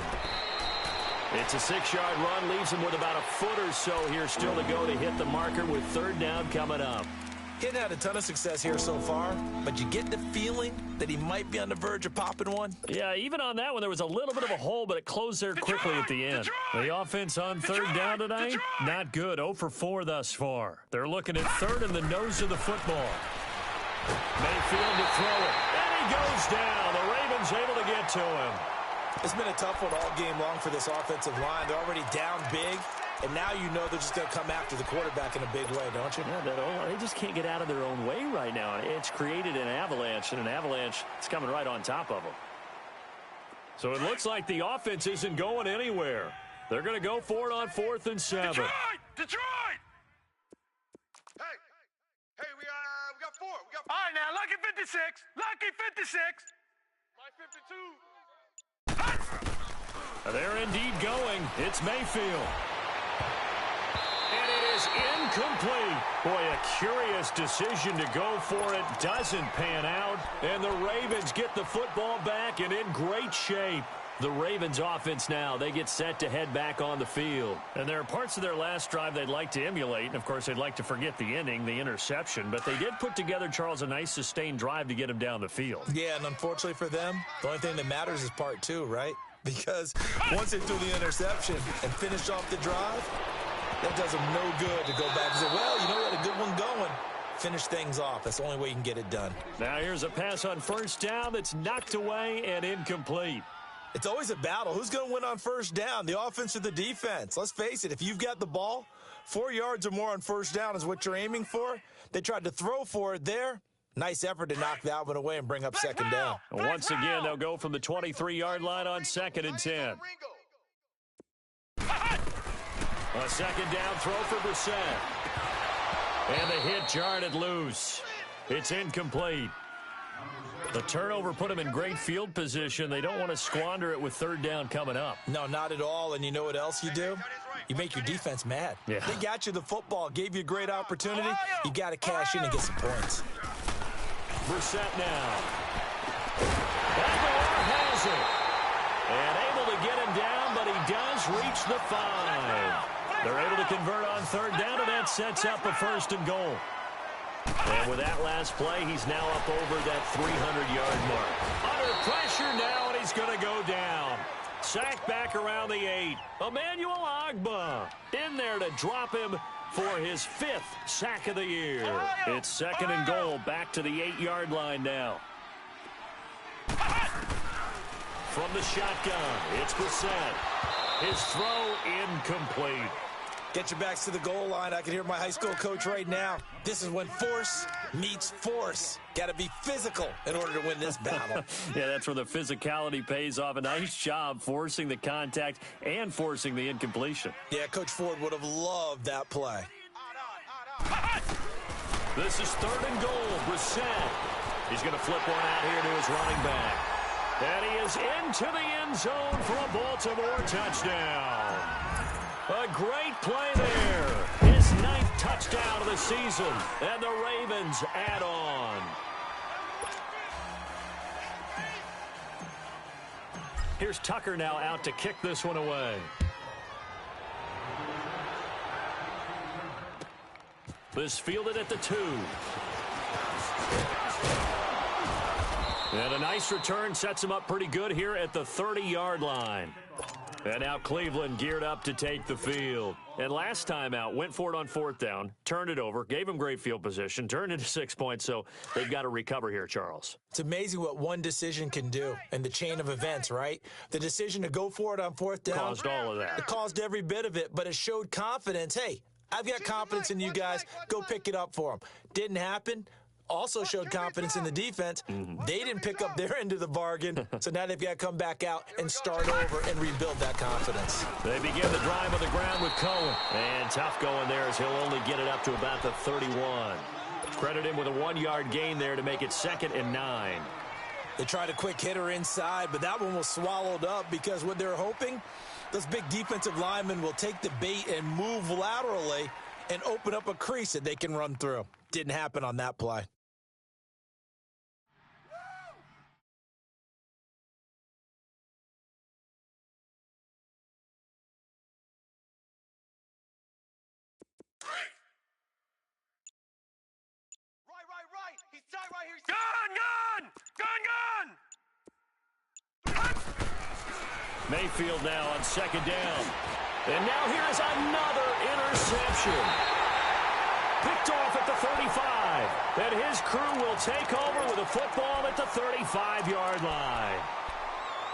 Speaker 1: It's a 6-yard run. Leaves him with about a foot or so here still to go to hit the marker with 3rd down coming up.
Speaker 2: He hadn't had a ton of success here so far, but you get the feeling that he might be on the verge of popping one.
Speaker 1: Yeah, even on that one, there was a little bit of a hole, but it closed there quickly at the end. The offense on 3rd down tonight, not good. 0 for 4 thus far. They're looking at 3rd and the nose of the football. Mayfield to throw it, and he goes down. The Ravens able to get to him.
Speaker 2: It's been a tough one all game long for this offensive line. They're already down big. And now you know they're just going to come after the quarterback in a big way, don't you?
Speaker 1: Yeah, they just can't get out of their own way right now. It's created an avalanche, and an avalanche is coming right on top of them. So it looks like the offense isn't going anywhere. They're going to go for it on 4th and 7.
Speaker 4: Detroit!
Speaker 3: Hey, we got 4.
Speaker 4: All right, now, lucky 56. Lucky 56.
Speaker 3: My 52.
Speaker 1: They're indeed going. It's Mayfield. And it is incomplete. Boy, a curious decision to go for it. Doesn't pan out. And the Ravens get the football back and in great shape. The Ravens offense now, they get set to head back on the field. And there are parts of their last drive they'd like to emulate. And, of course, they'd like to forget the inning, the interception. But they did put together, Charles, a nice sustained drive to get him down the field.
Speaker 2: Yeah, and unfortunately for them, the only thing that matters is part 2, right? Because once they threw the interception and finished off the drive, that does them no good to go back and say, well, you know what, a good one going. Finish things off. That's the only way you can get it done.
Speaker 1: Now here's a pass on 1st down that's knocked away and incomplete.
Speaker 2: It's always a battle. Who's going to win on 1st down, the offense or the defense? Let's face it, if you've got the ball, 4 yards or more on 1st down is what you're aiming for. They tried to throw for it there. Nice effort to knock that one away and bring up 2nd down.
Speaker 1: Once again, they'll go from the 23-yard line on 2nd and 10. A 2nd down throw for Brissett. And the hit jarred it loose. It's incomplete. The turnover put them in great field position. They don't want to squander it with 3rd down coming up.
Speaker 2: No, not at all. And you know what else you do? You make your defense mad.
Speaker 1: Yeah.
Speaker 2: They got you the football, gave you a great opportunity. You got to cash in and get some points.
Speaker 1: Brissett now. Aguilar has it. And able to get him down, but he does reach the 5. They're able to convert on third down, and that sets up a 1st and goal. And with that last play, he's now up over that 300-yard mark. Under pressure now, and he's going to go down. Sacked back around the 8. Emmanuel Ogbah in there to drop him for his 5th sack of the year. It's 2nd and goal, back to the 8-yard line now. From the shotgun, it's Brissett. His throw incomplete.
Speaker 2: Get your backs to the goal line. I can hear my high school coach right now. This is when force meets force. Got to be physical in order to win this battle.
Speaker 1: Yeah, that's where the physicality pays off. A nice job forcing the contact and forcing the incompletion.
Speaker 2: Yeah, Coach Ford would have loved that play.
Speaker 1: This is 3rd and goal. Brissett. He's going to flip one out here to his running back. And he is into the end zone for a Baltimore touchdown. A great play there. His 9th touchdown of the season. And the Ravens add on. Here's Tucker now out to kick this one away. This fielded at the 2. And a nice return sets him up pretty good here at the 30-yard line. And now Cleveland geared up to take the field. And last time out, went for it on 4th down, turned it over, gave him great field position, turned into 6 points, so they've got to recover here, Charles.
Speaker 2: It's amazing what one decision can do in the chain of events, right? The decision to go for it on 4th down.
Speaker 1: Caused all of that.
Speaker 2: It caused every bit of it, but it showed confidence. Hey, I've got confidence in you guys. Go pick it up for them. Didn't happen. Also showed confidence in the defense. They didn't pick up their end of the bargain, so now they've got to come back out and start over and rebuild that confidence.
Speaker 1: They begin the drive on the ground with Cohen. And tough going there as he'll only get it up to about the 31. Credit him with a 1-yard gain there to make it 2nd and 9.
Speaker 2: They tried a quick hitter inside, but that one was swallowed up because what they're hoping, those big defensive linemen will take the bait and move laterally and open up a crease that they can run through. Didn't happen on that play.
Speaker 4: Right. He's tight right here. Gun!
Speaker 1: Mayfield now on 2nd down. And now here is another interception. Picked off at the 35. And his crew will take over with a football at the 35-yard line.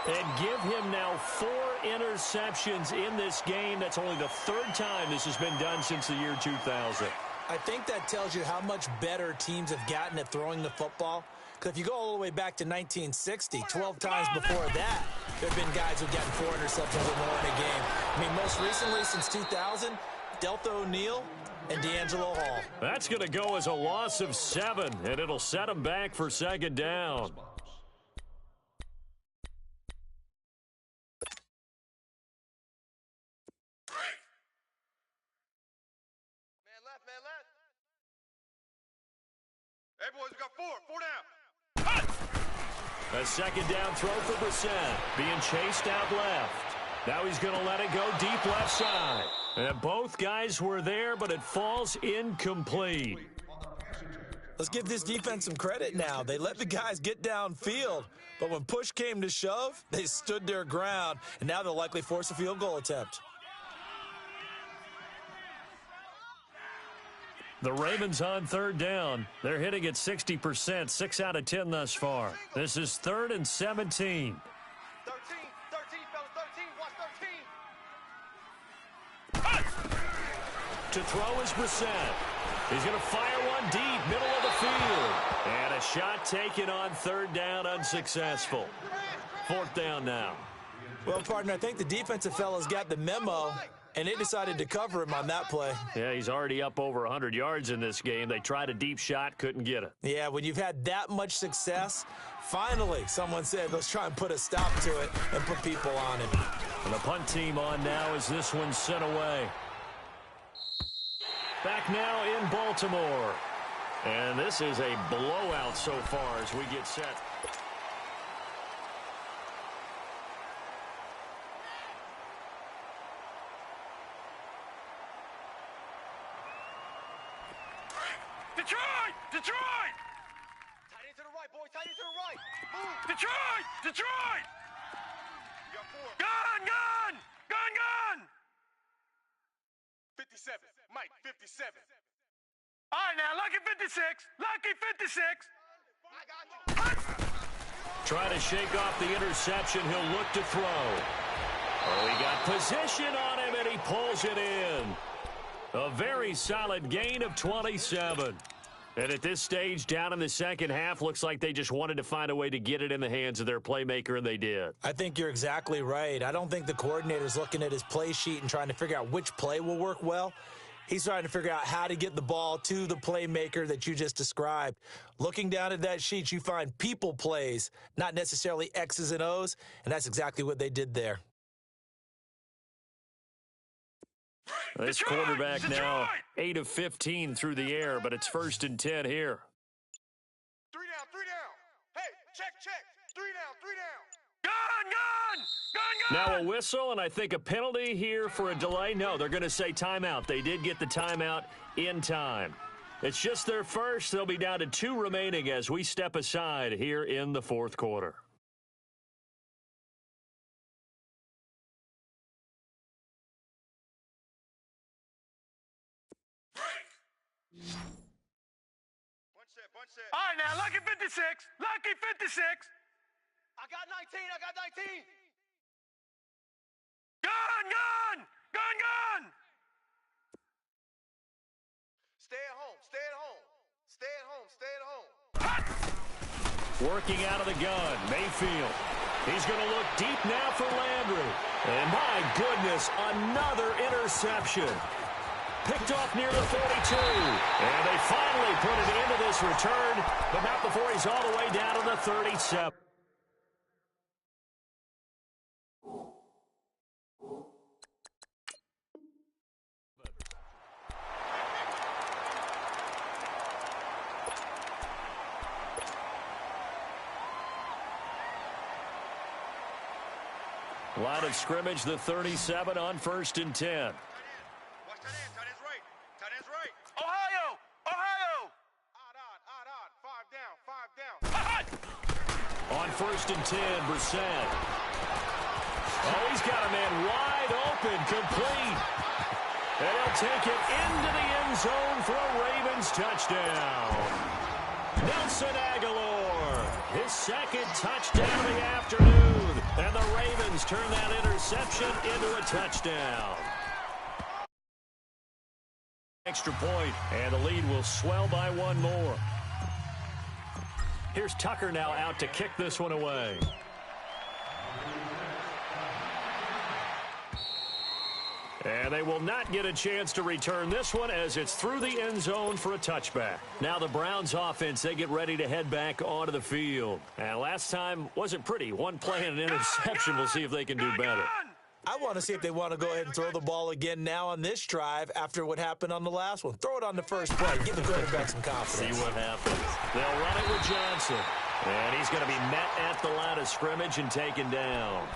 Speaker 1: And give him now 4 interceptions in this game. That's only the 3rd time this has been done since the year 2000.
Speaker 2: I think that tells you how much better teams have gotten at throwing the football. Because if you go all the way back to 1960, 12 times before that, there have been guys who've gotten 4 interceptions or more in a game. I mean, most recently, since 2000, Delta O'Neal and D'Angelo Hall.
Speaker 1: That's going to go as a loss of 7, and it'll set him back for 2nd down.
Speaker 4: Man left. Hey, boys, we got 4 down.
Speaker 1: A 2nd down throw for Brissett. Being chased out left. Now he's going to let it go deep left side. And both guys were there, but it falls incomplete.
Speaker 2: Let's give this defense some credit now. They let the guys get downfield, but when push came to shove, they stood their ground, and now they'll likely force a field goal attempt.
Speaker 1: The Ravens on 3rd down. They're hitting at 60%, 6 out of 10 thus far. This is 3rd and 17.
Speaker 4: 13, fellas, 13. Watch 13.
Speaker 1: To throw is Brissett. He's going to fire one deep, middle of the field. And a shot taken on 3rd down, unsuccessful. 4th down now.
Speaker 2: Well, partner, I think the defensive fellas got the memo, and they decided to cover him on that play.
Speaker 1: Yeah, he's already up over 100 yards in this game. They tried a deep shot, couldn't get it.
Speaker 2: Yeah, when you've had that much success, finally someone said, let's try and put a stop to it and put people on him.
Speaker 1: And the punt team on now as this one's sent away. Back now in Baltimore. And this is a blowout so far as we get set.
Speaker 4: Detroit! Detroit!
Speaker 3: Tight end to the right, boy. Tight end to the right. Move.
Speaker 4: Detroit! Detroit!
Speaker 3: You got 4.
Speaker 4: Gun! Gun! Gun! Gun!
Speaker 3: 57. Mike, 57.
Speaker 4: All right, now, lucky 56. Lucky 56.
Speaker 3: I got you.
Speaker 1: Trying to shake off the interception. He'll look to throw. Oh, he got position on him, and he pulls it in. A very solid gain of 27. And at this stage, down in the second half, looks like they just wanted to find a way to get it in the hands of their playmaker, and they did.
Speaker 2: I think you're exactly right. I don't think the coordinator's looking at his play sheet and trying to figure out which play will work well. He's trying to figure out how to get the ball to the playmaker that you just described. Looking down at that sheet, you find people plays, not necessarily X's and O's, and that's exactly what they did there.
Speaker 1: This
Speaker 4: Detroit!
Speaker 1: quarterback now
Speaker 4: Detroit!
Speaker 1: 8 of 15 through the air, but it's 1st and 10 here.
Speaker 3: 3 down, 3 down. Hey, check. 3 down, 3 down.
Speaker 4: Gun! Gun! Gun!
Speaker 1: Now
Speaker 4: Gun!
Speaker 1: a whistle, and I think a penalty here for a delay. No, they're going to say timeout. They did get the timeout in time. It's just their first. They'll be down to 2 remaining as we step aside here in the 4th quarter.
Speaker 3: Bunch set.
Speaker 4: All right, now, lucky 56. Lucky 56.
Speaker 3: I got 19.
Speaker 4: Gun! Gun! Gun! Gun!
Speaker 3: Stay at home.
Speaker 1: Working out of the gun, Mayfield. He's going to look deep now for Landry. And my goodness, another interception. Picked off near the 42. And they finally put it into this return, but not before he's all the way down to the 37. Line of scrimmage, the 37 on 1st and 10.
Speaker 3: Watch tight end. Tight end's right.
Speaker 4: Ohio! Ohio!
Speaker 3: Odd. 5 down.
Speaker 1: On 1st and 10, Brissett. Oh, he's got a man wide open, complete. And he'll take it into the end zone for a Ravens touchdown. Nelson Aguilar, his 2nd touchdown of the afternoon. And the Ravens turn that interception into a touchdown. Extra point, and the lead will swell by 1 more. Here's Tucker now out to kick this one away. And they will not get a chance to return this one as it's through the end zone for a touchback. Now the Browns offense, they get ready to head back onto the field. And last time wasn't pretty. 1 play and an interception. We'll see if they can do better.
Speaker 2: I want to see if they want to go ahead and throw the ball again now on this drive after what happened on the last one. Throw it on the first play. Give the quarterback some confidence.
Speaker 1: See what happens. They'll run it with Johnson. And he's going to be met at the line of scrimmage and taken down.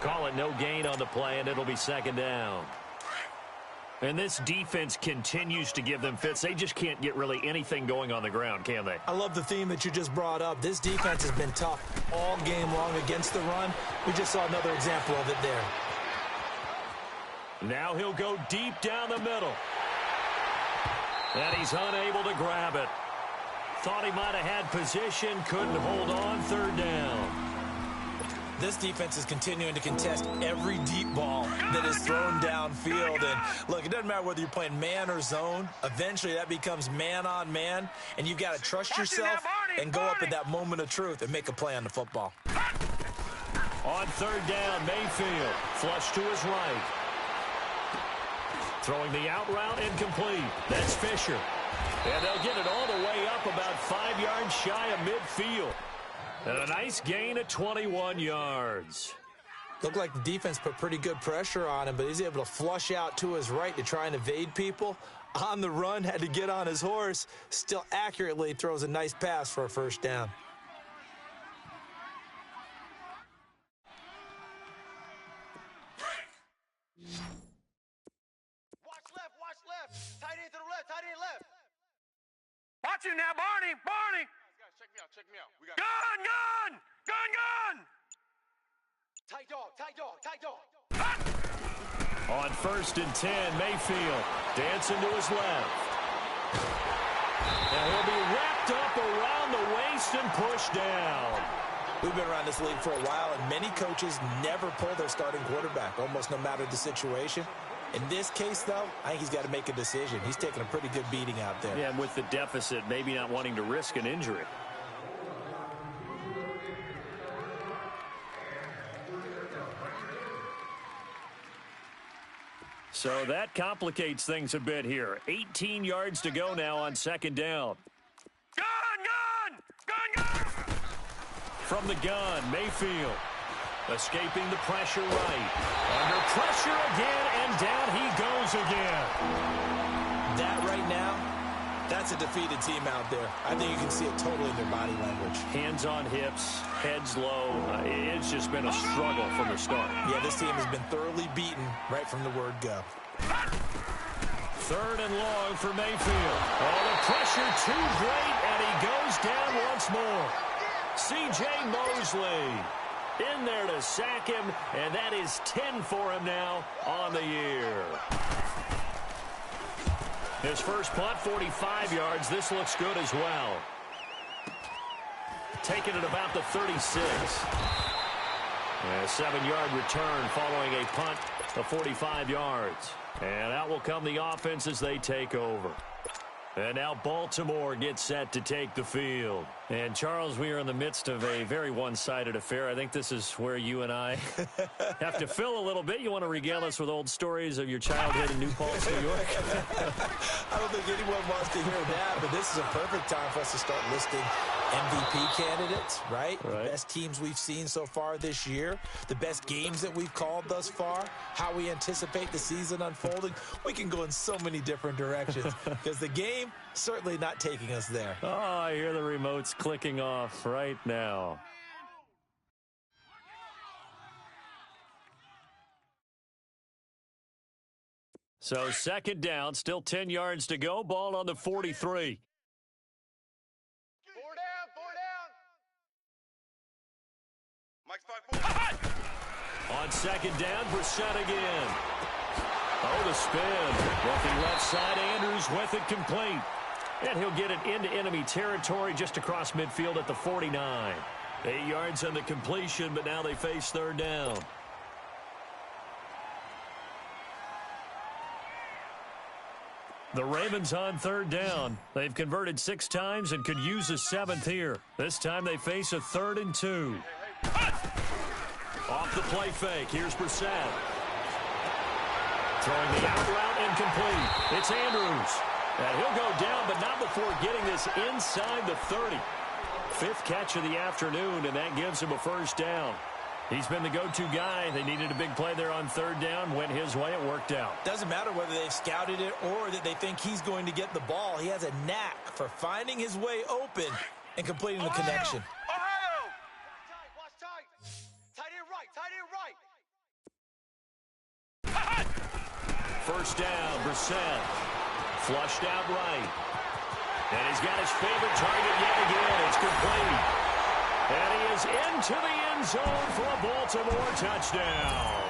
Speaker 1: Call it no gain on the play, and it'll be 2nd down. And this defense continues to give them fits. They just can't get really anything going on the ground, can they?
Speaker 2: I love the theme that you just brought up. This defense has been tough all game long against the run. We just saw another example of it there.
Speaker 1: Now he'll go deep down the middle. And he's unable to grab it. Thought he might have had position, couldn't hold on, 3rd down.
Speaker 2: This defense is continuing to contest every deep ball that is thrown downfield. And look, it doesn't matter whether you're playing man or zone. Eventually, that becomes man on man. And you've got to trust yourself and go up at that moment of truth and make a play on the football.
Speaker 1: On 3rd down, Mayfield. Flush to his right. Throwing the out route incomplete. That's Fisher. And they'll get it all the way up about 5 yards shy of midfield. And a nice gain of 21 yards.
Speaker 2: Looked like the defense put pretty good pressure on him, but he's able to flush out to his right to try and evade people. On the run, had to get on his horse. Still accurately throws a nice pass for a 1st down.
Speaker 4: Watch you now, Barney. Barney.
Speaker 3: Guys, check me out. Check me out. We got
Speaker 4: Gun, gun, gun, gun.
Speaker 3: tight dog. Tight dog. Tight dog.
Speaker 1: On 1st and 10, Mayfield dancing to his left. And he'll be wrapped up around the waist and pushed down.
Speaker 2: We've been around this league for a while, and many coaches never pull their starting quarterback, almost no matter the situation. In this case, though, I think he's got to make a decision. He's taking a pretty good beating out there.
Speaker 1: Yeah, and with the deficit, maybe not wanting to risk an injury. So that complicates things a bit here. 18 yards to go now on 2nd down.
Speaker 4: Gun, gun, gun, gun.
Speaker 1: From the gun, Mayfield escaping the pressure right. Under pressure again, and down he goes again.
Speaker 2: That right now, that's a defeated team out there. I think you can see it totally in their body language.
Speaker 1: Hands on hips, heads low. It's just been a struggle from the start.
Speaker 2: Yeah, this team has been thoroughly beaten right from the word go.
Speaker 1: 3rd and long for Mayfield. Oh, the pressure too great, and he goes down once more. C.J. Mosley in there to sack him, and that is 10 for him now on the year. His first punt, 45 yards. This looks good as well. Taking it about the 36. A 7-yard return following a punt of 45 yards. And out will come the offense as they take over. And now Baltimore gets set to take the field. And, Charles, we are in the midst of a very one-sided affair. I think this is where you and I have to fill a little bit. You want to regale us with old stories of your childhood in New Paltz, New York?
Speaker 2: I don't think anyone wants to hear that, but this is a perfect time for us to start listing MVP candidates, right? The best teams we've seen so far this year, the best games that we've called thus far, how we anticipate the season unfolding. We can go in so many different directions because the game certainly not taking us there.
Speaker 1: Oh, I hear the remotes clicking off right now. So 2nd down, still 10 yards to go. Ball on the 43.
Speaker 3: 4 down. 4 down. Mike's 5-4.
Speaker 1: On 2nd down, Brissett again. Oh, the spin. Looking left side, Andrews with it complete. And he'll get it into enemy territory just across midfield at the 49. 8 yards on the completion, but now they face 3rd down. The Ravens on 3rd down. They've converted 6 times and could use a 7th here. This time they face a 3rd and 2. Off the play fake. Here's Brissett. Throwing the out route incomplete. It's Andrews. And he'll go down, but not before getting this inside the 30. 5th catch of the afternoon, and that gives him a 1st down. He's been the go-to guy. They needed a big play there on 3rd down. Went his way. It worked out.
Speaker 2: Doesn't matter whether they've scouted it or that they think he's going to get the ball. He has a knack for finding his way open and completing the connection.
Speaker 4: Ohio!
Speaker 3: Watch tight. Tight end right. Tight end right.
Speaker 1: 1st down, Brissett. Flushed out right. And he's got his favorite target yet again. It's complete. And he is into the end zone for a Baltimore touchdown.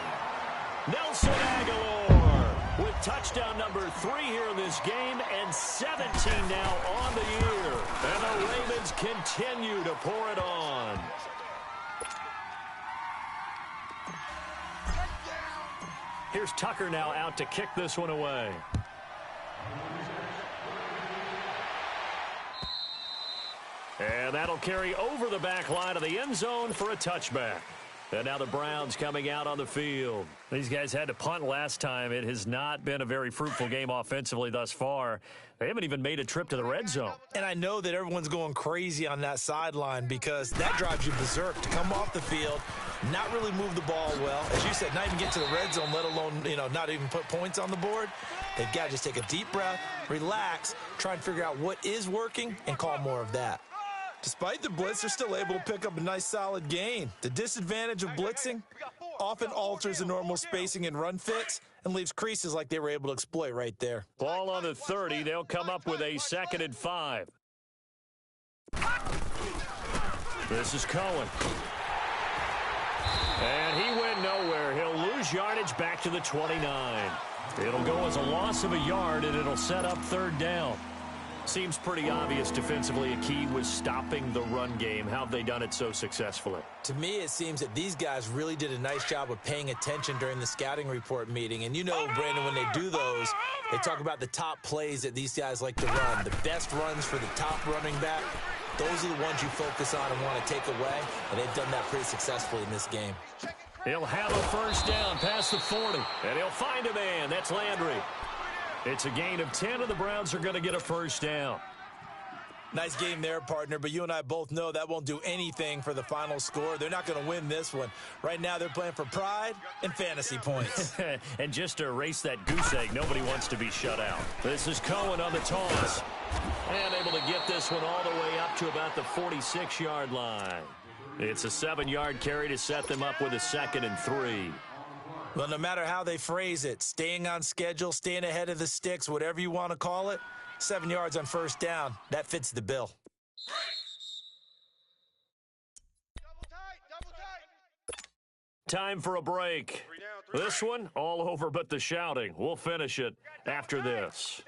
Speaker 1: Nelson Aguilar with touchdown number 3 here in this game and 17 now on the year. And the Ravens continue to pour it on. Here's Tucker now out to kick this one away. And that'll carry over the back line of the end zone for a touchback. And now the Browns coming out on the field. These guys had to punt last time. It has not been a very fruitful game offensively thus far. They haven't even made a trip to the red zone.
Speaker 2: And I know that everyone's going crazy on that sideline because that drives you berserk to come off the field, not really move the ball well. As you said, not even get to the red zone, let alone, not even put points on the board. They've got to just take a deep breath, relax, try and figure out what is working, and call more of that. Despite the blitz, they're still able to pick up a nice solid gain. The disadvantage of blitzing often alters the normal spacing and run fits and leaves creases like they were able to exploit right there.
Speaker 1: Ball on the 30. They'll come up with a 2nd and 5. This is Cohen. And he went nowhere. He'll lose yardage back to the 29. It'll go as a loss of a yard, and it'll set up third down. Seems pretty obvious defensively a key was stopping the run game. How have they done it so successfully?
Speaker 2: To me, it seems that these guys really did a nice job of paying attention during the scouting report meeting. And you know, Brandon, when they do those, they talk about the top plays that these guys like to run. The best runs for the top running back, those are the ones you focus on and want to take away. And they've done that pretty successfully in this game.
Speaker 1: He'll have a first down past the 40. And he'll find a man. That's Landry. It's a gain of 10, and the Browns are going to get a first down.
Speaker 2: Nice game there, partner, but you and I both know that won't do anything for the final score. They're not going to win this one. Right now, they're playing for pride and fantasy points.
Speaker 1: And just to erase that goose egg, nobody wants to be shut out. This is Cohen on the toss. And able to get this one all the way up to about the 46-yard line. It's a 7-yard carry to set them up with a 2nd and 3.
Speaker 2: Well, no matter how they phrase it, staying on schedule, staying ahead of the sticks, whatever you want to call it, 7 yards on first down, that fits the bill.
Speaker 1: Time for a break. This one, all over but the shouting. We'll finish it after this.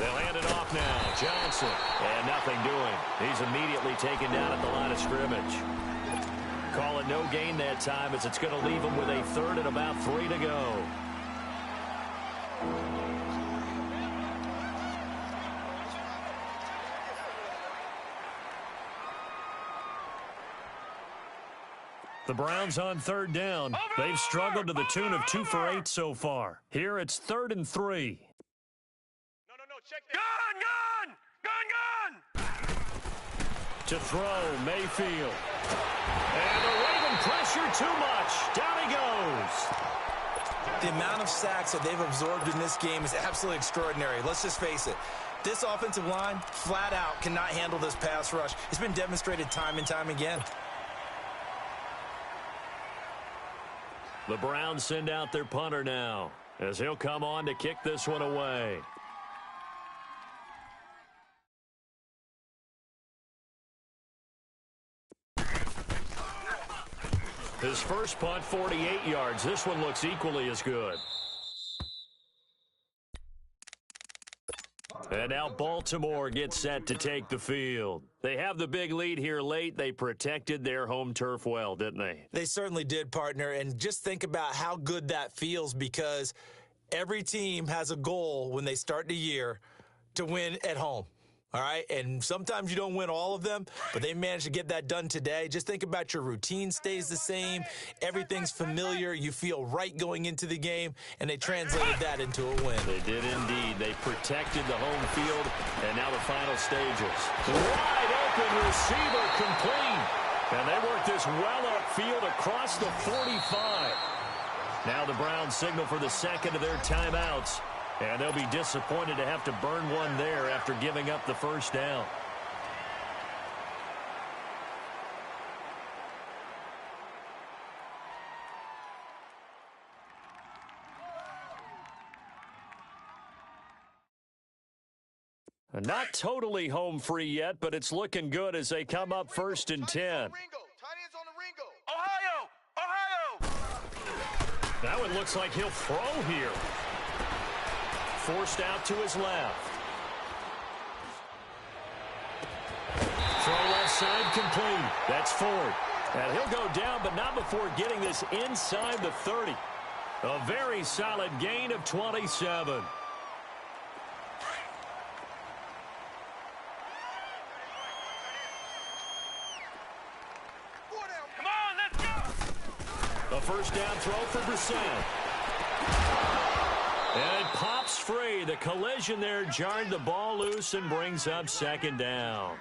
Speaker 1: They'll hand it off now. Johnson. And nothing doing. He's immediately taken down at the line of scrimmage. Call it no gain that time as it's going to leave him with a 3rd and about 3 to go. The Browns on 3rd down. They've struggled to the tune of 2 for 8 so far. Here it's 3rd and 3.
Speaker 4: No, check that. Gun!
Speaker 1: To throw, Mayfield. And the Raven pressure too much. Down he goes.
Speaker 2: The amount of sacks that they've absorbed in this game is absolutely extraordinary. Let's just face it. This offensive line, flat out, cannot handle this pass rush. It's been demonstrated time and time again.
Speaker 1: The Browns send out their punter now as he'll come on to kick this one away. His first punt, 48 yards. This one looks equally as good. And now Baltimore gets set to take the field. They have the big lead here late. They protected their home turf well, didn't they?
Speaker 2: They certainly did, partner. And just think about how good that feels, because every team has a goal when they start the year to win at home. All right, and sometimes you don't win all of them, but they managed to get that done today. Just think about your routine stays the same. Everything's familiar. You feel right going into the game, and they translated that into a win.
Speaker 1: They did indeed. They protected the home field, and now the final stages. Wide open receiver complete. And they work this well upfield across the 45. Now the Browns signal for the 2nd of their timeouts. And they'll be disappointed to have to burn one there after giving up the first down. Not totally home free yet, but it's looking good as they come up 1st and 10.
Speaker 4: Ohio!
Speaker 1: That one looks like he'll throw here. Forced out to his left. Throw left side complete. That's Ford. And he'll go down, but not before getting this inside the 30. A very solid gain of 27.
Speaker 4: Come on, let's go!
Speaker 1: A first down throw for Brissett. And it pops free. The collision there jarred the ball loose and brings up 2nd down.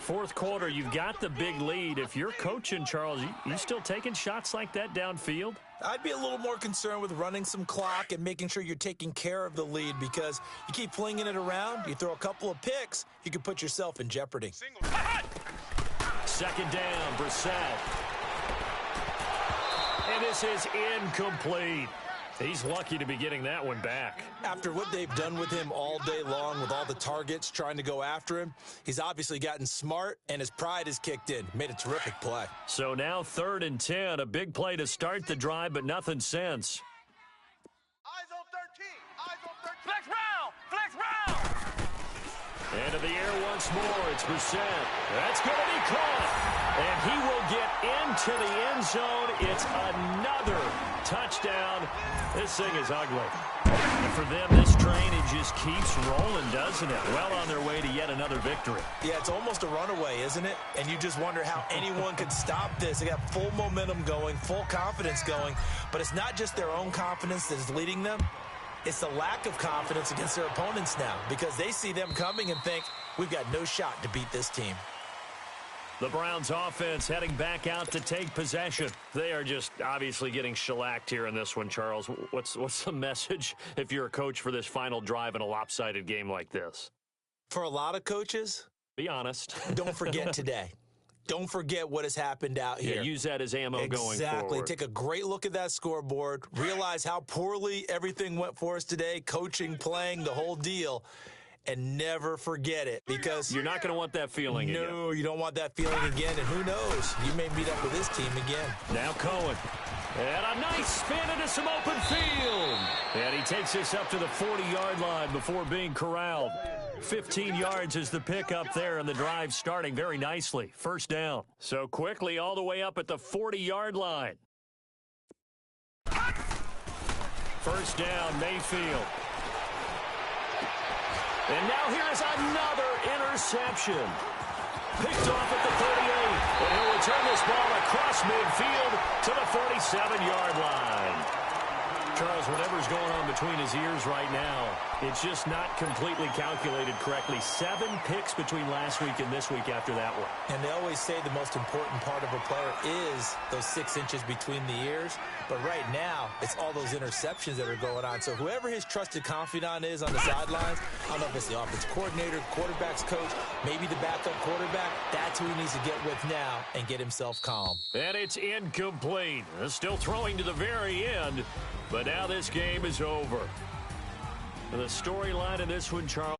Speaker 1: 4th quarter, you've got the big lead. If you're coaching, Charles, you still taking shots like that downfield?
Speaker 2: I'd be a little more concerned with running some clock and making sure you're taking care of the lead, because you keep flinging it around, you throw a couple of picks, you can put yourself in jeopardy.
Speaker 1: 2nd down, Brissett. And this is incomplete. He's lucky to be getting that one back.
Speaker 2: After what they've done with him all day long with all the targets trying to go after him, he's obviously gotten smart, and his pride has kicked in. Made a terrific play.
Speaker 1: So now 3rd and 10, a big play to start the drive, but nothing since.
Speaker 3: Eyes on 13. Eyes on 13.
Speaker 4: Flex round. Flex round.
Speaker 1: Into the air once more. It's Brissett. That's going to be caught. And he will get into the end zone. It's another touchdown. This thing is ugly. And for them, this train, it just keeps rolling, doesn't it? Well on their way to yet another victory.
Speaker 2: Yeah, it's almost a runaway, isn't it? And you just wonder how anyone could stop this. They got full momentum going, full confidence going. But it's not just their own confidence that is leading them. It's the lack of confidence against their opponents now because they see them coming and think, we've got no shot to beat this team.
Speaker 1: The Browns offense heading back out to take possession. They are just obviously getting shellacked here in this one, Charles. What's the message if you're a coach for this final drive in a lopsided game like this?
Speaker 2: For a lot of coaches,
Speaker 1: be honest.
Speaker 2: Don't forget today. Don't forget what has happened out here.
Speaker 1: Yeah, use that as ammo going forward.
Speaker 2: Exactly. Take a great look at that scoreboard. Realize how poorly everything went for us today, coaching, playing, the whole deal. And never forget it because
Speaker 1: you're not going to want that feeling again.
Speaker 2: No, you don't want that feeling again. And who knows? You may meet up with this team again.
Speaker 1: Now Cohen. And a nice spin into some open field. And he takes this up to the 40-yard line before being corralled. 15 yards is the pickup there, and the drive starting very nicely. 1st down. So quickly all the way up at the 40-yard line. 1st down, Mayfield. And now here's another interception. Picked off at the 38. And he'll return this ball across midfield to the 47-yard line. Charles, whatever's going on between his ears right now, it's just not completely calculated correctly. 7 picks between last week and this week after that one.
Speaker 2: And they always say the most important part of a player is those 6 inches between the ears. But right now, it's all those interceptions that are going on. So whoever his trusted confidant is on the sidelines, I don't know if it's the offense coordinator, quarterback's coach, maybe the backup quarterback, that's who he needs to get with now and get himself calm.
Speaker 1: And it's incomplete. Still throwing to the very end, but now this game is over. The storyline in this one, Charles.